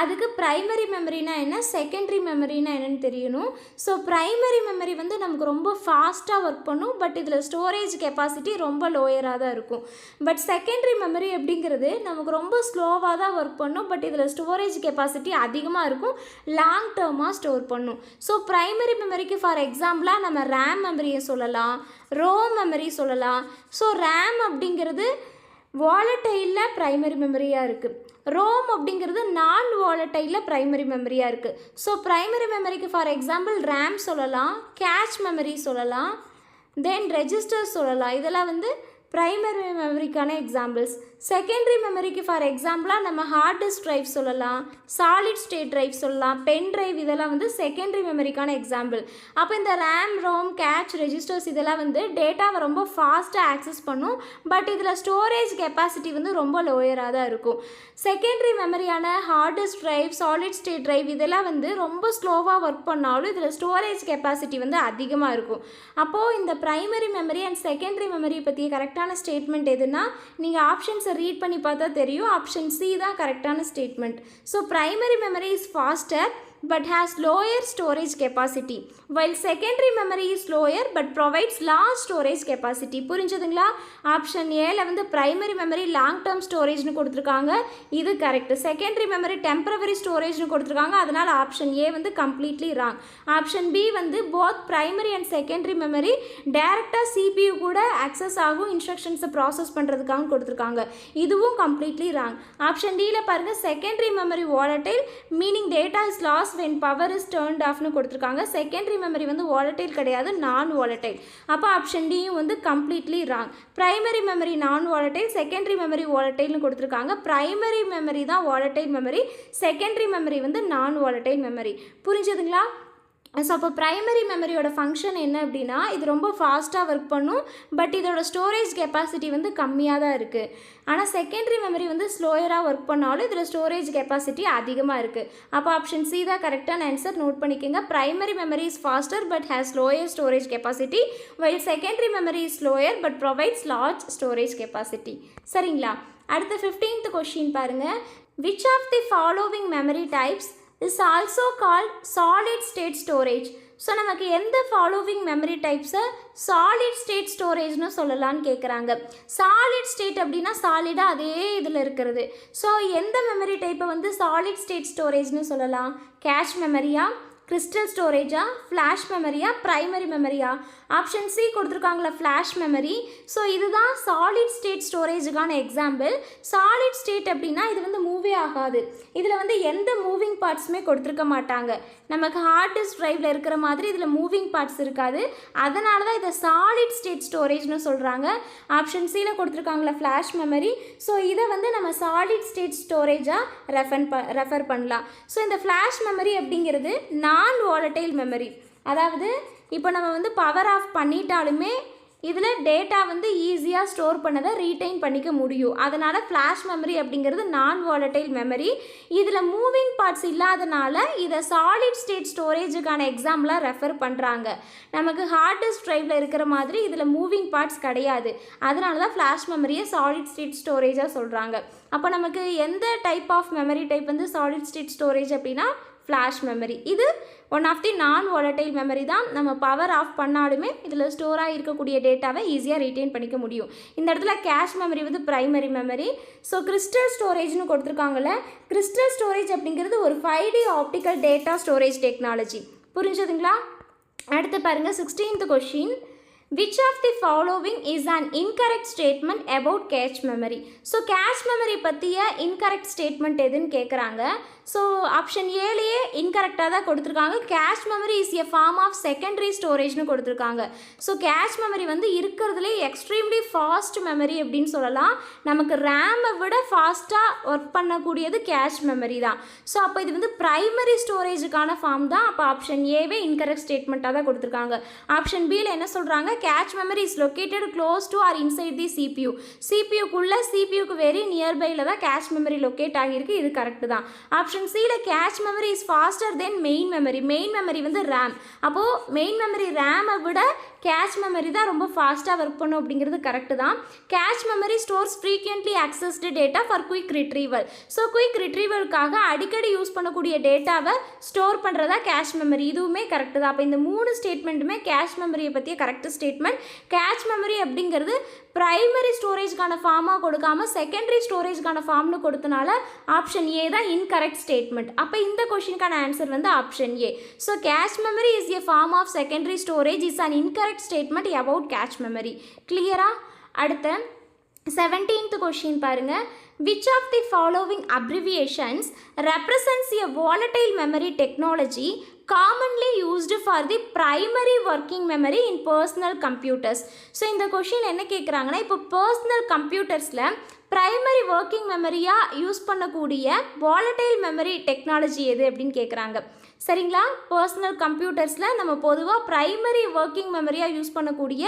அதுக்கு ப்ரைமரி மெமரினா என்ன, செகண்டரி மெமரினா என்னன்னு தெரியணும். ஸோ ப்ரைமரி மெமரி வந்து நமக்கு ரொம்ப ஃபாஸ்ட்டாக ஒர்க் பண்ணும், பட் இதில் ஸ்டோரேஜ் கெப்பாசிட்டி ரொம்ப லோயராக தான் இருக்கும். பட் செகண்டரி மெமரி அப்படிங்கிறது நமக்கு ரொம்ப ஸ்லோவாக தான் ஒர்க் பண்ணும், பட் இதில் ஸ்டோரேஜ் கெப்பாசிட்டி அதிகமாக இருக்கும், லாங் டேர்மாக ஸ்டோர் பண்ணும். ஸோ ப்ரைமரி மெமரிக்கு ஃபார் எக்ஸாம்பிளாக நம்ம ரேம் மெமரியை சொல்லலாம், ரோம் மெமரி சொல்லலாம். ஸோ ரேம் அப்படிங்கிறது வாலட்டைலில் ப்ரைமரி மெமரியாக இருக்குது, ரோம் அப்படிங்கிறது நான் வாலட்டைலில் ப்ரைமரி மெமரியாக இருக்குது. ஸோ ப்ரைமரி மெமரிக்கு ஃபார் எக்ஸாம்பிள் ரேம் சொல்லலாம், கேஷ் மெமரி சொல்லலாம், தென் ரெஜிஸ்டர் சொல்லலாம். இதெல்லாம் வந்து ப்ரைமரி மெமரிக்கான எக்ஸாம்பிள்ஸ். செகண்டரி மெமரிக்கு ஃபார் எக்ஸாம்பிளாக நம்ம ஹார்ட் டிஸ்க் ட்ரைவ் சொல்லலாம், சாலிட் ஸ்டேட் ட்ரைவ் சொல்லலாம், பென் ட்ரைவ், இதெல்லாம் வந்து செகண்டரி மெமரிக்கான எக்ஸாம்பிள். அப்போ இந்த ரேம், ரோம், கேட்ச், ரெஜிஸ்டர்ஸ் இதெல்லாம் வந்து டேட்டாவை ரொம்ப ஃபாஸ்ட்டாக ஆக்சஸ் பண்ணும், பட் இதில் ஸ்டோரேஜ் கெப்பாசிட்டி வந்து ரொம்ப லோயராக தான் இருக்கும். செகண்டரி மெமரியான hard disk drive, solid state drive இதெல்லாம் வந்து ரொம்ப ஸ்லோவாக ஒர்க் பண்ணாலும் இதில் ஸ்டோரேஜ் கெப்பாசிட்டி வந்து அதிகமாக இருக்கும். அப்போது இந்த ப்ரைமரி மெமரி அண்ட் செகண்டரி மெமரியை பற்றிய கரெக்டான ஸ்டேட்மெண்ட் எதுனா நீங்கள் ஆப்ஷன்ஸை ரீட் பண்ணி பார்த்தா தெரியும். ஆப்ஷன் சி தான் கரெக்டான statement. So primary memory is pastor but has lower storage capacity, while secondary memory is lower but provides large storage capacity. புரிஞ்சதுங்களா? ஆப்ஷன் ஏல வந்து பிரைமரி மெமரி லாங் டேர்ம் ஸ்டோரேஜ்னு கொடுத்துருக்காங்க, இது கரெக்ட். செகண்டரி மெமரி டெம்பரவரி ஸ்டோரேஜ்னு கொடுத்துருக்காங்க, அதனால் ஆப்ஷன் ஏ வந்து கம்ப்ளீட்லி ராங். ஆப்ஷன் பி வந்து both primary and secondary memory டேரெக்டாக சிபியூ கூட ஆக்சஸ் ஆகும் இன்ஸ்ட்ரக்ஷன்ஸை ப்ராசஸ் பண்ணுறதுக்காக கொடுத்துருக்காங்க, இதுவும் கம்ப்ளீட்லி ராங். ஆப்ஷன் டியில் பாருங்கள், secondary memory volatile meaning data is loss when power is turned off னு கொடுத்துருக்காங்க. செகண்டரி மெமரி வந்து வாலட்டைல் கிடையாது, நான் வாலட்டைல். அப்போ ஆப்ஷன் டியும் வந்து completely wrong. Primary memory non volatile, secondary memory வாலட்டைல்னு கொடுத்துருக்காங்க. பிரைமரி மெமரி தான் வாலட்டைல் மெமரி, செகண்டரி மெமரி வந்து நான் வாலட்டைல் மெமரி. புரிஞ்சதுங்களா? ஸோ அப்போ ப்ரைமரி மெமரியோட ஃபங்க்ஷன் என்ன அப்படின்னா, இது ரொம்ப ஃபாஸ்ட்டாக ஒர்க் பண்ணும், பட் இதோட ஸ்டோரேஜ் கெப்பாசிட்டி வந்து கம்மியாக தான் இருக்குது. ஆனால் செகண்டரி மெமரி வந்து ஸ்லோயராக ஒர்க் பண்ணாலும் இதில் ஸ்டோரேஜ் கெப்பாசிட்டி அதிகமாக இருக்குது. அப்போ ஆப்ஷன் சி தான் கரெக்டான ஆன்சர். நோட் பண்ணிக்கோங்க. Primary memory is faster but has lower storage capacity, while secondary memory is slower but provides large storage capacity. சரிங்களா? அடுத்த 15th கொஸ்டின் பாருங்கள். Which of the following memory types is also called solid state storage. So நமக்கு எந்த ஃபாலோவிங் மெமரி டைப்ஸை சாலிட் ஸ்டேட் ஸ்டோரேஜ்னு சொல்லலான்னு கேட்குறாங்க. சாலிட் ஸ்டேட் அப்படின்னா சாலிடாக அதே இதில் இருக்கிறது. ஸோ எந்த மெமரி டைப்பை வந்து சாலிட் ஸ்டேட் ஸ்டோரேஜ்னு சொல்லலாம்? கேஷ் மெமரியா, கிறிஸ்டல் ஸ்டோரேஜா, ஃப்ளாஷ் மெமரியா, ப்ரைமரி மெமரியா? ஆப்ஷன் சி கொடுத்துருக்காங்களா, ஃப்ளாஷ் மெமரி. ஸோ இதுதான் சாலிட் ஸ்டேட் ஸ்டோரேஜுக்கான எக்ஸாம்பிள். சாலிட் ஸ்டேட் அப்படின்னா இது வந்து மூவே ஆகாது, இதில் வந்து எந்த மூவிங் பார்ட்ஸுமே கொடுத்துருக்க மாட்டாங்க. நமக்கு ஹார்ட் டிஸ்க் ட்ரைவில் இருக்கிற மாதிரி இதில் மூவிங் பார்ட்ஸ் இருக்காது, அதனால தான் இதை சாலிட் ஸ்டேட் ஸ்டோரேஜ்னு சொல்கிறாங்க. ஆப்ஷன் சியில் கொடுத்துருக்காங்களா, ஃப்ளாஷ் மெமரி. ஸோ இதை வந்து நம்ம சாலிட் ஸ்டேட் ஸ்டோரேஜாக ரெஃபர் பண்ணலாம். ஸோ இந்த ஃப்ளாஷ் மெமரி அப்படிங்கிறது நான் வாலட்டைல் மெமரி, அதாவது இப்போ நம்ம வந்து பவர் ஆஃப் பண்ணிட்டாலுமே இதில் டேட்டா வந்து ஈஸியாக ஸ்டோர் பண்ணதை ரீட்டைன் பண்ணிக்க முடியும், அதனால் ஃப்ளாஷ் மெமரி அப்படிங்கிறது நான் வாலட்டைல் மெமரி. இதில் மூவிங் பார்ட்ஸ் இல்லாதனால இதை சாலிட் ஸ்டேட் ஸ்டோரேஜுக்கான எக்ஸாம்பிளாக ரெஃபர் பண்ணுறாங்க. நமக்கு ஹார்ட் டிஸ்க் ட்ரைவில் இருக்கிற மாதிரி இதில் மூவிங் பார்ட்ஸ் கிடையாது, அதனால தான் ஃப்ளாஷ் மெமரியை சாலிட் ஸ்டேட் ஸ்டோரேஜாக சொல்கிறாங்க. அப்போ நமக்கு எந்த டைப் ஆஃப் மெமரி டைப் வந்து சாலிட் ஸ்டேட் ஸ்டோரேஜ் அப்படின்னா ஃப்ளாஷ் மெமரி. இது one of the non volatile memory தான். நம்ம பவர் ஆஃப் பண்ணாலுமே இதில் ஸ்டோராக இருக்கக்கூடிய டேட்டாவை ஈஸியாக ரீட்டைன் பண்ணிக்க முடியும். இந்த இடத்துல கேஷ் மெமரி வந்து பிரைமரி மெமரி. ஸோ கிறிஸ்டல் ஸ்டோரேஜ்னு கொடுத்துருக்காங்கல்ல, கிறிஸ்டல் ஸ்டோரேஜ் அப்படிங்கிறது ஒரு 5D optical data storage technology. புரிஞ்சதுங்களா? அடுத்து பாருங்கள் 16th கொஸ்டின். Which of the following is an incorrect statement about cache memory? So cache memory பற்றிய இன்கரெக்ட் ஸ்டேட்மெண்ட் எதுன்னு கேட்குறாங்க. ஸோ ஆப்ஷன் ஏலேயே இன்கரெக்டாக தான் கொடுத்துருக்காங்க. Cache memory is a form of secondary ஸ்டோரேஜ்னு கொடுத்துருக்காங்க. ஸோ கேஷ் மெமரி வந்து இருக்கிறதுலே எக்ஸ்ட்ரீம்லி ஃபாஸ்ட் மெமரி அப்படின்னு சொல்லலாம். நமக்கு ரேமை விட ஃபாஸ்ட்டாக ஒர்க் பண்ணக்கூடியது கேஷ் மெமரி தான். ஸோ அப்போ இது வந்து ப்ரைமரி ஸ்டோரேஜுக்கான ஃபார்ம் தான். அப்போ ஆப்ஷன் ஏவே இன்கரெக்ட் ஸ்டேட்மெண்ட்டாக தான் கொடுத்துருக்காங்க. ஆப்ஷன் பியில் என்ன சொல்கிறாங்க, cache memory is located close to or inside the CPU. சிபியூக்குள்ளே சிபியூக்கு வெரி நியர்பையில் தான் கேட்ச் மெமரி லொக்கேட் ஆகியிருக்கு. இது கரெக்டு தான். ஆப்ஷன் சியில் cache memory is faster than main memory. Main memory வந்து ரேம். அப்போது மெயின் மெமரி ரேமை விட கேட்ச் மெமரி தான் ரொம்ப ஃபாஸ்ட்டாக ஒர்க் பண்ணும் அப்படிங்கிறது கரெக்டு தான். Cache memory stores frequently accessed data for quick retrieval. So quick ரிட்ரீவலுக்காக அடிக்கடி யூஸ் பண்ணக்கூடிய டேட்டாவை ஸ்டோர் பண்ணுறதா கேட்ச் மெமரி. இதுவுமே கரெக்டு தான். அப்போ இந்த 3 ஸ்டேட்மெண்ட்டுமே கேட்ச் மெமரியை பற்றிய கரெக்ட் ஸ்டேட்மெண்ட். கேட்ச் மெமரி அப்படிங்கிறது ப்ரைமரி ஸ்டோரேஜ்க்கான ஃபார்மாக கொடுக்காம செகண்டரி ஸ்டோரேஜ்க்கான ஃபார்ம்னு கொடுத்தனால ஆப்ஷன் ஏ தான் இன்கரெக்ட் ஸ்டேட்மெண்ட். அப்போ இந்த கொஷினுக்கான ஆன்சர் வந்து option A. So cache memory is a form of secondary storage is an incorrect statement about cache memory. கிளியரா? அடுத்த 17th கொஷின் பாருங்க. Which of the following abbreviations represents a volatile memory technology commonly used for the primary working memory in personal computers? So இந்த கொஷின் என்ன கேட்குறாங்கன்னா, இப்போ பர்சனல் கம்ப்யூட்டர்ஸில் ப்ரைமரி ஒர்க்கிங் மெமரியாக யூஸ் பண்ணக்கூடிய வாலடைல் மெமரி டெக்னாலஜி எது அப்படின்னு கேட்குறாங்க. சரிங்களா? பர்சனல் கம்ப்யூட்டர்ஸில் நம்ம பொதுவாக ப்ரைமரி ஒர்க்கிங் மெமரியாக யூஸ் பண்ணக்கூடிய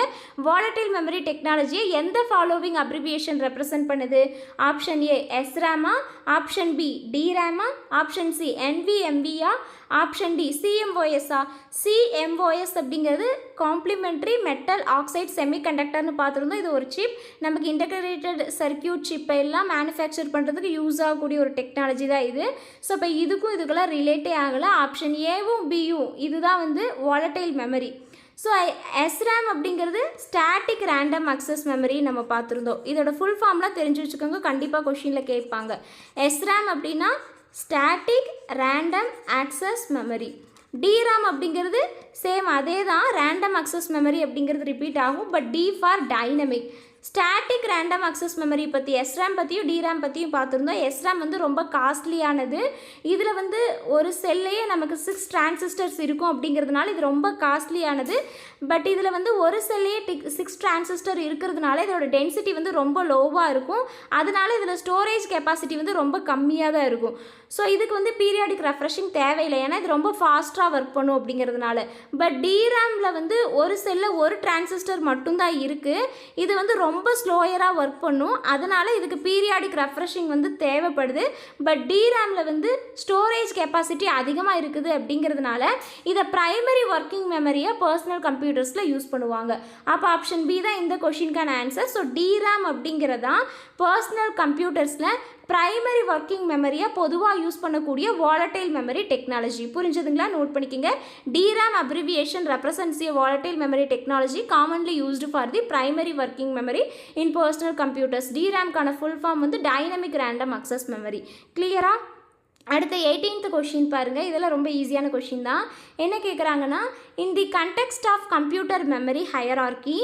வாலடைல் மெமரி டெக்னாலஜியை எந்த ஃபாலோவிங் அப்ரிவியேஷன் ரெப்ரசன்ட் பண்ணுது? ஆப்ஷன் ஏ எஸ்ரேமா, ஆப்ஷன் பி டிரேமா, ஆப்ஷன் சி என்விஎம்பியா, ஆப்ஷன் டி சிஎம்ஓஎஸ்ஸா? சிஎம்ஓஎஸ் அப்படிங்கிறது காம்ப்ளிமெண்ட்ரி மெட்டல் ஆக்சைடு செமிகண்டக்டர்னு பார்த்துருந்தோம். இது ஒரு சிப். நமக்கு இன்டகிரேட்டட் சர்க்கியூட் சிப்பை எல்லாம் மேனுஃபேக்சர் பண்ணுறதுக்கு யூஸ் ஆகக்கூடிய ஒரு டெக்னாலஜி தான் இது. ஸோ இப்போ இதுக்கெல்லாம் ரிலேட்டே ஆகலை. ஆப்ஷன் ஏவும் பியும் இதுதான் வந்து வாலடைல் மெமரி. ஸோ எஸ்ரேம் அப்படிங்கிறது ஸ்டாட்டிக் ரேண்டம் அக்சஸ் மெமரி நம்ம பார்த்துருந்தோம். இதோட ஃபுல் ஃபார்ம்லாம் தெரிஞ்சு வச்சுக்கோங்க, கண்டிப்பாக கொஷினில் கேட்பாங்க. எஸ்ரேம் அப்படின்னா static random access memory. DRAM அப்படிங்கிறது சேம் அதே தான், ரேண்டம் அக்சஸ் மெமரி அப்படிங்கிறது ரிப்பீட் ஆகும். But D for dynamic. Static random access memory பற்றி எஸ்ரேம் பற்றியும் டிராம் பற்றியும் பார்த்துருந்தோம். எஸ்ரேம் வந்து ரொம்ப காஸ்ட்லியானது. இதில் வந்து ஒரு செல்லையே நமக்கு 6 டிரான்சிஸ்டர்ஸ் இருக்கும் அப்படிங்கிறதுனால இது ரொம்ப காஸ்ட்லியானது. பட் இதில் வந்து ஒரு செல்லையே 6 டிரான்சிஸ்டர் இருக்கிறதுனால இதோட டென்சிட்டி வந்து ரொம்ப லோவாக இருக்கும். அதனால இதில் ஸ்டோரேஜ் கெப்பாசிட்டி வந்து ரொம்ப கம்மியாக தான் இருக்கும். ஸோ இதுக்கு வந்து பீரியாடிக் ரெஃப்ரெஷிங் தேவையில்லை, ஏன்னா இது ரொம்ப ஃபாஸ்ட்டாக ஒர்க் பண்ணும் அப்படிங்கிறதுனால. பட் டிராமில் வந்து ஒரு செல்லில் ஒரு டிரான்சிஸ்டர் மட்டும்தான் இருக்குது. இது வந்து ரொம்ப ஸ்லோயராக ஒர்க் பண்ணும். அதனால் இதுக்கு பீரியாடிக் ரெஃப்ரெஷிங் வந்து தேவைப்படுது. பட் டிராமில் வந்து ஸ்டோரேஜ் கெப்பாசிட்டி அதிகமாக இருக்குது அப்படிங்கிறதுனால இதை ப்ரைமரி ஒர்க்கிங் மெமரியாக பர்சனல் கம்ப்யூட்டர்ஸில் யூஸ் பண்ணுவாங்க. அப்போ ஆப்ஷன் பி தான் இந்த கொஷினுக்கான ஆன்சர். ஸோ டிராம் அப்படிங்கிறதான் பர்சனல் கம்ப்யூட்டர்ஸில் ப்ரைமரி ஒர்க்கிங் மெமரியாக பொதுவாக யூஸ் பண்ணக்கூடிய வாலடைல் மெமரி டெக்னாலஜி. புரிஞ்சதுங்களா? நோட் பண்ணிக்கோங்க. DRAM abbreviation represents a volatile memory technology commonly used for the primary working memory in personal computers. டிராம்கான ஃபுல் ஃபார்ம் வந்து டைனமிக் ரேண்டம் அக்சஸ் மெமரி. கிளியரா? அடுத்த 18th கொஷின் பாருங்கள். இதெல்லாம் ரொம்ப ஈஸியான கொஷின் தான். என்ன கேட்குறாங்கன்னா, in the context of computer memory hierarchy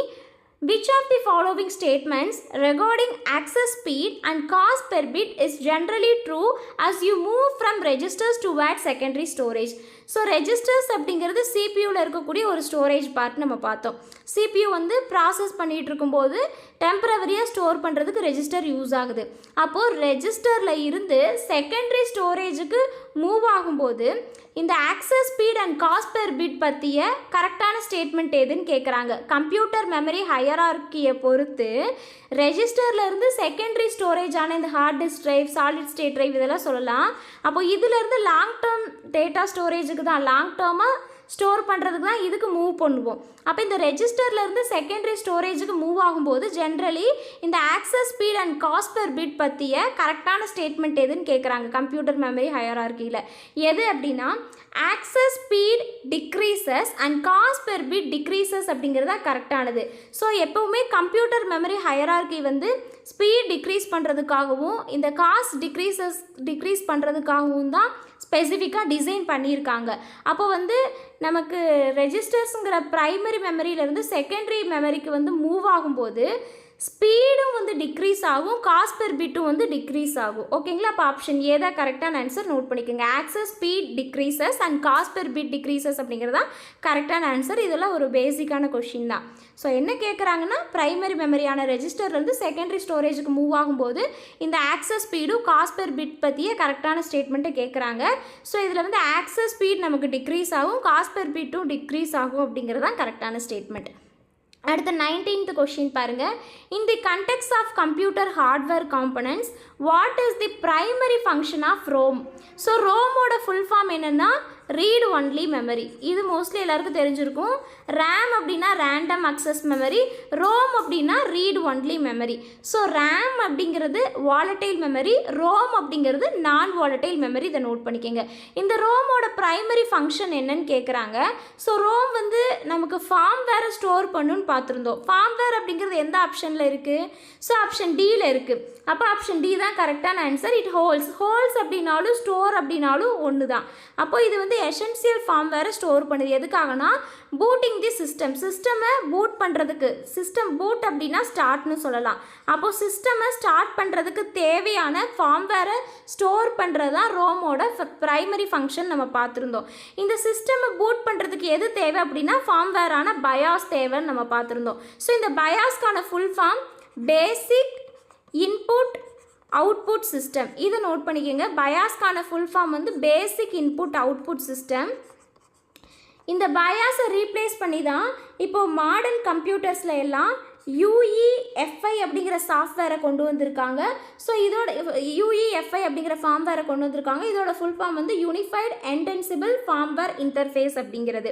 which of the following statements regarding access speed and cost per bit is generally true as you move from registers towards secondary storage? So registers அப்படிங்கிறது சிபியூவில் இருக்கக்கூடிய ஒரு ஸ்டோரேஜ் பார்ட் நம்ம பார்த்தோம். சிபியூ வந்து ப்ராசஸ் பண்ணிகிட்டு இருக்கும்போது டெம்பரவரியாக ஸ்டோர் பண்ணுறதுக்கு ரெஜிஸ்டர் யூஸ் ஆகுது. அப்போது ரெஜிஸ்டரில் இருந்து செகண்டரி ஸ்டோரேஜுக்கு மூவ் ஆகும்போது இந்த access speed and cost per bit பற்றிய கரெக்டான ஸ்டேட்மெண்ட் எதுன்னு கேட்குறாங்க. கம்ப்யூட்டர் மெமரி ஹையரார்கியை பொறுத்து ரெஜிஸ்டர்லேருந்து செகண்டரி ஸ்டோரேஜான இந்த heart disk drive, solid state drive இதெல்லாம் சொல்லலாம். அப்போ இதிலேருந்து லாங் டேர்ம் டேட்டா ஸ்டோரேஜுக்கு தான், லாங் டேர்மாக ஸ்டோர் பண்ணுறதுக்கு தான் இதுக்கு மூவ் பண்ணுவோம். அப்போ இந்த ரெஜிஸ்டர்லேருந்து செகண்டரி ஸ்டோரேஜுக்கு மூவ் ஆகும்போது ஜென்ரலி இந்த access speed and cost per bit பற்றிய கரெக்டான ஸ்டேட்மெண்ட் எதுன்னு கேட்குறாங்க கம்ப்யூட்டர் மெமரி ஹையரார்கியில். எது அப்படின்னா access speed decreases and cost per bit decreases அப்படிங்கிறது தான் கரெக்டானது. ஸோ எப்போவுமே கம்ப்யூட்டர் மெமரி ஹையரார்கி வந்து ஸ்பீட் டிக்ரீஸ் பண்ணுறதுக்காகவும் இந்த காஸ்ட் டிக்ரீஸ் பண்ணுறதுக்காகவும் தான் ஸ்பெசிஃபிக்காக டிசைன் பண்ணியிருக்காங்க. அப்போ வந்து நமக்கு ரெஜிஸ்டர்ஸுங்கிற ப்ரைமரி மெமரியிலேருந்து செகண்டரி மெமரிக்கு வந்து மூவ் ஆகும்போது ஸ்பீடும் வந்து டிக்ரீஸ் ஆகும், காஸ்ட் பெர் பிட்டும் வந்து டிக்ரீஸ் ஆகும். ஓகேங்களா? அப்போ ஆப்ஷன் ஏ தான் கரெக்டான ஆன்சர். நோட் பண்ணிக்கோங்க. Access speed decreases and cost per bit decreases அப்படிங்கிறது தான் கரெக்டான ஆன்சர். இதெல்லாம் ஒரு பேசிக்கான கொஷின் தான். ஸோ என்ன கேட்குறாங்கன்னா, ப்ரைமரி மெமரியான ரெஜிஸ்டர்லேருந்து செகண்டரி ஸ்டோரேஜுக்கு மூவ் ஆகும்போது இந்த ஆக்சஸ் ஸ்பீடும் காஸ்ட் பெர் பிட் பற்றிய கரெக்டான ஸ்டேட்மெண்ட்டை கேட்குறாங்க. ஸோ இதில் வந்து ஆக்சஸ் ஸ்பீட் நமக்கு டிக்ரீஸ் ஆகும், காஸ்ட் பெர் பிட்டும் டிக்ரீஸ் ஆகும் அப்படிங்கிறது தான் கரெக்டான ஸ்டேட்மெண்ட். அடுத்த 19th கொஷின் பாருங்க. In the context of computer hardware components, what is the primary function of ROM? So ரோமோட ஃபுல் ஃபார்ம் என்னென்னா ரீட் ஒன்லி மெமரி. இது மோஸ்ட்லி எல்லாருக்கும் தெரிஞ்சிருக்கும். ரேம் அப்படின்னா ரேண்டம் அக்சஸ் மெமரி, ரோம் அப்படின்னா read only memory. So RAM அப்படிங்கிறது வாலட்டைல் மெமரி, ரோம் அப்படிங்கிறது நான் வாலட்டைல் மெமரி. இதை நோட் பண்ணிக்கோங்க. இந்த ரோமோட ப்ரைமரி ஃபங்க்ஷன் என்னன்னு கேட்குறாங்க. ஸோ ரோம் வந்து நமக்கு ஃபார்ம் வேறு ஸ்டோர் பண்ணுன்னு பார்த்துருந்தோம். ஃபார்ம் வேர் அப்படிங்கிறது எந்த ஆப்ஷனில் இருக்குது? ஸோ ஆப்ஷன் டியில் இருக்குது. அப்போ ஆப்ஷன் டி தான் கரெக்டான ஆன்சர். இட் ஹோல்ஸ் அப்படின்னாலும் ஸ்டோர் அப்படின்னாலும் ஒன்று தான். அப்போ இது வந்து எசென்சியல் ஃபார்ம் வேறு ஸ்டோர் பண்ணுது. எதுக்காகனா பூட்டிங் தி சிஸ்டமை பூட் பண்ணுறதுக்கு. சிஸ்டம் பூட் அப்படின்னா ஸ்டார்ட்னு சொல்லலாம். அப்போது சிஸ்டமை ஸ்டார்ட் பண்ணுறதுக்கு தேவையான ஃபார்ம் வேரை ஸ்டோர் பண்ணுறது தான் ரோமோட ப்ரைமரி ஃபங்க்ஷன் நம்ம பார்த்துருந்தோம். இந்த சிஸ்டமை பூட் பண்ணுறதுக்கு எது தேவை அப்படின்னா ஃபார்ம் வேரான பயாஸ் தேவைன்னு நம்ம பார்த்துருந்தோம். ஸோ இந்த பயாஸ்க்கான full form basic input output system. இதை நோட் பண்ணிக்கோங்க. பயாஸ்க்கான ஃபுல் ஃபார்ம் வந்து பேசிக் இன்புட் அவுட்புட் சிஸ்டம். இந்த பயாஸை ரீப்ளேஸ் பண்ணி தான் இப்போது மாடர்ன் கம்ப்யூட்டர்ஸில் எல்லாம் UEFI அப்படிங்கிற சாஃப்ட்வேரை கொண்டு வந்திருக்காங்க. ஸோ இதோட UEFI அப்படிங்கிற ஃபார்ம்வேரை கொண்டு வந்திருக்காங்க. இதோட ஃபுல் ஃபார்ம் வந்து யூனிஃபைடு என்டென்சிபிள் ஃபார்ம்வேர் இன்டர்ஃபேஸ் அப்படிங்கிறது.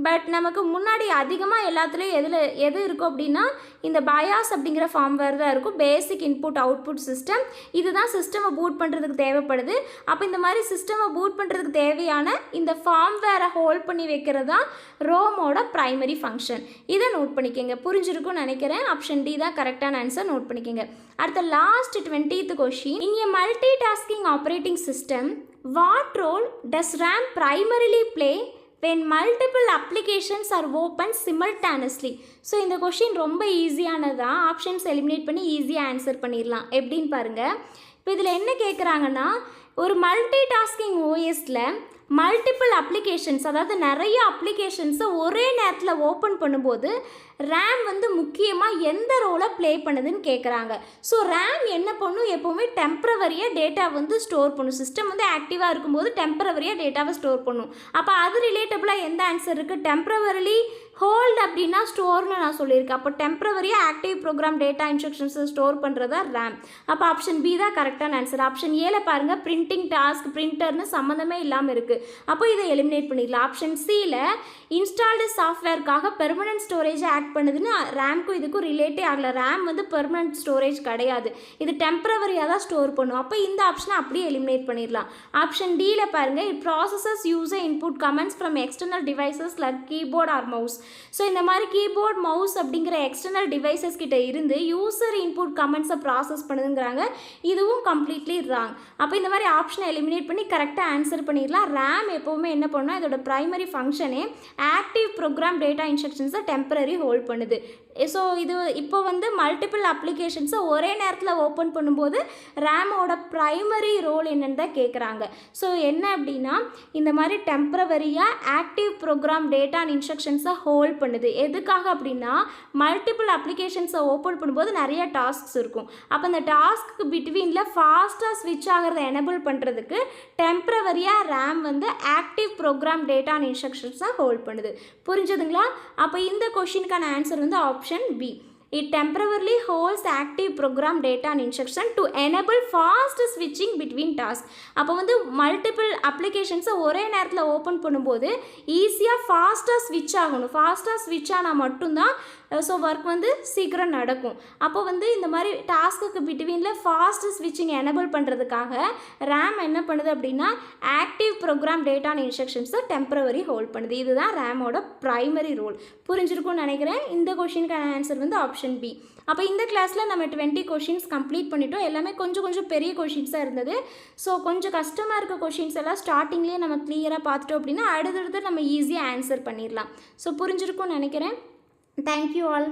பட் நமக்கு முன்னாடி அதிகமாக எல்லாத்துலேயும் எது இருக்கும் அப்படின்னா இந்த பயாஸ் அப்படிங்கிற ஃபார்ம்வேர் தான் இருக்கும். பேசிக் இன்புட் அவுட்புட் சிஸ்டம். இதுதான் சிஸ்டமை பூட் பண்ணுறதுக்கு தேவைப்படுது. அப்போ இந்த மாதிரி சிஸ்டமை பூட் பண்ணுறதுக்கு தேவையான இந்த ஃபார்ம்வேரை ஹோல்ட் பண்ணி வைக்கிறது தான் ரோமோட ப்ரைமரி ஃபங்க்ஷன். இதை நோட் பண்ணிக்கோங்க. புரிஞ்சிருக்கும்னு நினைக்கிறேன். ஆப்ஷன் டி தான் கரெக்டான ஆன்சர். நோட் பண்ணிக்கோங்க. அடுத்த last 20th question. In a multitasking operating system what role does RAM primarily play when multiple applications are open simultaneously? So இந்த கொஷின் ரொம்ப ஈஸியானதான். ஆப்ஷன்ஸ் எலிமினேட் பண்ணி ஈஸியாக ஆன்சர் பண்ணிடலாம். எப்படின்னு பாருங்கள். இப்போ இதில் என்ன கேட்குறாங்கன்னா ஒரு மல்டிடாஸ்கிங் ஓஎஸில் மல்டிபிள் அப்ளிகேஷன்ஸ், அதாவது நிறைய அப்ளிகேஷன்ஸை ஒரே நேரத்தில் ஓப்பன் பண்ணும்போது ரேம் வந்து முக்கியமாக எந்த ரோலை ப்ளே பண்ணுதுன்னு கேட்குறாங்க. ஸோ ரேம் என்ன பண்ணும்? எப்போவுமே டெம்ப்ரவரியாக டேட்டா வந்து ஸ்டோர் பண்ணும். சிஸ்டம் வந்து ஆக்டிவாக இருக்கும்போது டெம்ப்ரவரியாக டேட்டாவை ஸ்டோர் பண்ணும். அப்போ அது ரிலேட்டபுளாக எந்த ஆன்சர் இருக்குது? டெம்ப்ரவரிலி ஹோல்ட் அப்படின்னா ஸ்டோர்னு நான் சொல்லியிருக்கேன். அப்போ டெம்ப்ரவரியாக ஆக்டிவ் ப்ரோக்ராம் டேட்டா இன்ஸ்ட்ரக்ஷன்ஸை ஸ்டோர் பண்ணுறதா ரேம். அப்போ ஆப்ஷன் பி தான் கரெக்டான ஆன்சர். ஆப்ஷன் ஏல பாருங்கள், பிரிண்டிங் டாஸ்க் பிரிண்டர்னு சம்மந்தமே இல்லாமல் இருக்குது. அப்போ இதை எலிமினேட் பண்ணிடலாம். ஆப்ஷன் சியில் இன்ஸ்டால்டு சாஃப்ட்வேர்க்காக பெர்மனன்ட் ஸ்டோரேஜ் ஆக்ட் பண்ணுதுன்னு ரேம்க்கும் இதுக்கும் ரிலேட்டே ஆகலை. ரேம் வந்து பெர்மனன்ட் ஸ்டோரேஜ் கிடையாது. இது டெம்ப்ரவரியாக தான் ஸ்டோர் பண்ணும். அப்போ இந்த ஆப்ஷனை அப்படியே எலிமினேட் பண்ணிடலாம். ஆப்ஷன் டியில் பாருங்கள், it processes user input commands from external devices like keyboard or mouse. So இந்த மாதிரி கீபோர்ட் மவுஸ் அப்படிங்கிற எக்ஸ்டர்னல் டிவைசஸ் கிட்ட இருந்து யூசர் இன்புட் கமெண்ட்ஸை ப்ராசஸ் பண்ணுதுங்கிறாங்க. இதுவும் கம்ப்ளீட்லி ராங். அப்போ இந்த மாதிரி ஆப்ஷனை எலிமினேட் பண்ணி கரெக்டாக ஆன்சர் பண்ணிடலாம். ரேம் எப்போவுமே என்ன பண்ணால் இதோட ப்ரைமரி ஃபங்க்ஷனே ஆக்டிவ் ப்ரோக்ராம் டேட்டா இன்ஸ்ட்ரக்ஷன்ஸை டெம்பரரி ஹோல்ட் பண்ணுது. ஸோ இது இப்போ வந்து மல்டிபிள் அப்ளிகேஷன்ஸை ஒரே நேரத்தில் ஓப்பன் பண்ணும்போது ரேமோட ப்ரைமரி ரோல் என்னென்னு தான் கேட்குறாங்க. ஸோ என்ன அப்படின்னா இந்த மாதிரி டெம்ப்ரவரியாக ஆக்டிவ் ப்ரோக்ராம் டேட்டா அண்ட் இன்ஸ்ட்ரக்ஷன்ஸை ஹோல்ட் பண்ணுது. எதுக்காக அப்படின்னா மல்டிபிள் அப்ளிகேஷன்ஸை ஓப்பன் பண்ணும்போது நிறைய டாஸ்க்ஸ் இருக்கும். அப்போ அந்த டாஸ்க்கு பிட்வீனில் ஃபாஸ்ட்டாக ஸ்விட்ச் ஆகிறத எனபிள் பண்ணுறதுக்கு டெம்ப்ரவரியாக ரேம் வந்து ஆக்டிவ் ப்ரோக்ராம் டேட்டா அண்ட் இன்ஸ்ட்ரக்ஷன்ஸை ஹோல்ட் பண்ணுது. புரிஞ்சுதுங்களா? அப்போ இந்த கொஷினுக்கான ஆன்சர் வந்து option B. It temporarily holds active program data and instruction to enable fast switching between tasks. அப்போ வந்து மல்டிபிள் அப்ளிகேஷன்ஸை ஒரே நேரத்தில் ஓப்பன் பண்ணும்போது ஈஸியாக ஃபாஸ்ட்டாக ஸ்விட்ச் ஆகணும். ஃபாஸ்ட்டாக ஸ்விட்ச் ஆனால் மட்டும்தான் ஸோ ஒர்க் வந்து சீக்கிரம் நடக்கும். அப்போ வந்து இந்த மாதிரி டாஸ்க்கு பிட்வீனில் ஃபாஸ்ட் ஸ்விட்சிங் எனபிள் பண்ணுறதுக்காக ரேம் என்ன பண்ணுது அப்படின்னா ஆக்டிவ் ப்ரோக்ராம் டேட்டா அண்ட் இன்ஸ்ட்ரக்ஷன்ஸை டெம்பரவரி ஹோல்ட் பண்ணுது. இதுதான் ரேமோட ப்ரைமரி ரோல். புரிஞ்சிருக்கும்னு நினைக்கிறேன். இந்த கொஷினுக்கான ஆன்சர் வந்து ஆப்ஷன் பி. அப்போ இந்த கிளாஸில் நம்ம 20 கொஷின்ஸ் கம்ப்ளீட் பண்ணிட்டோம். எல்லாமே கொஞ்சம் பெரிய கொஷின்ஸாக இருந்தது. ஸோ கொஞ்சம் கஷ்டமாக இருக்க கொஷின்ஸ் எல்லாம் ஸ்டார்டிங்லேயே நம்ம கிளியராக பார்த்துட்டோம் அப்படின்னா அடுத்தடுத்து நம்ம ஈஸியாக ஆன்சர் பண்ணிடலாம். ஸோ புரிஞ்சிருக்கும்னு நினைக்கிறேன். Thank you all.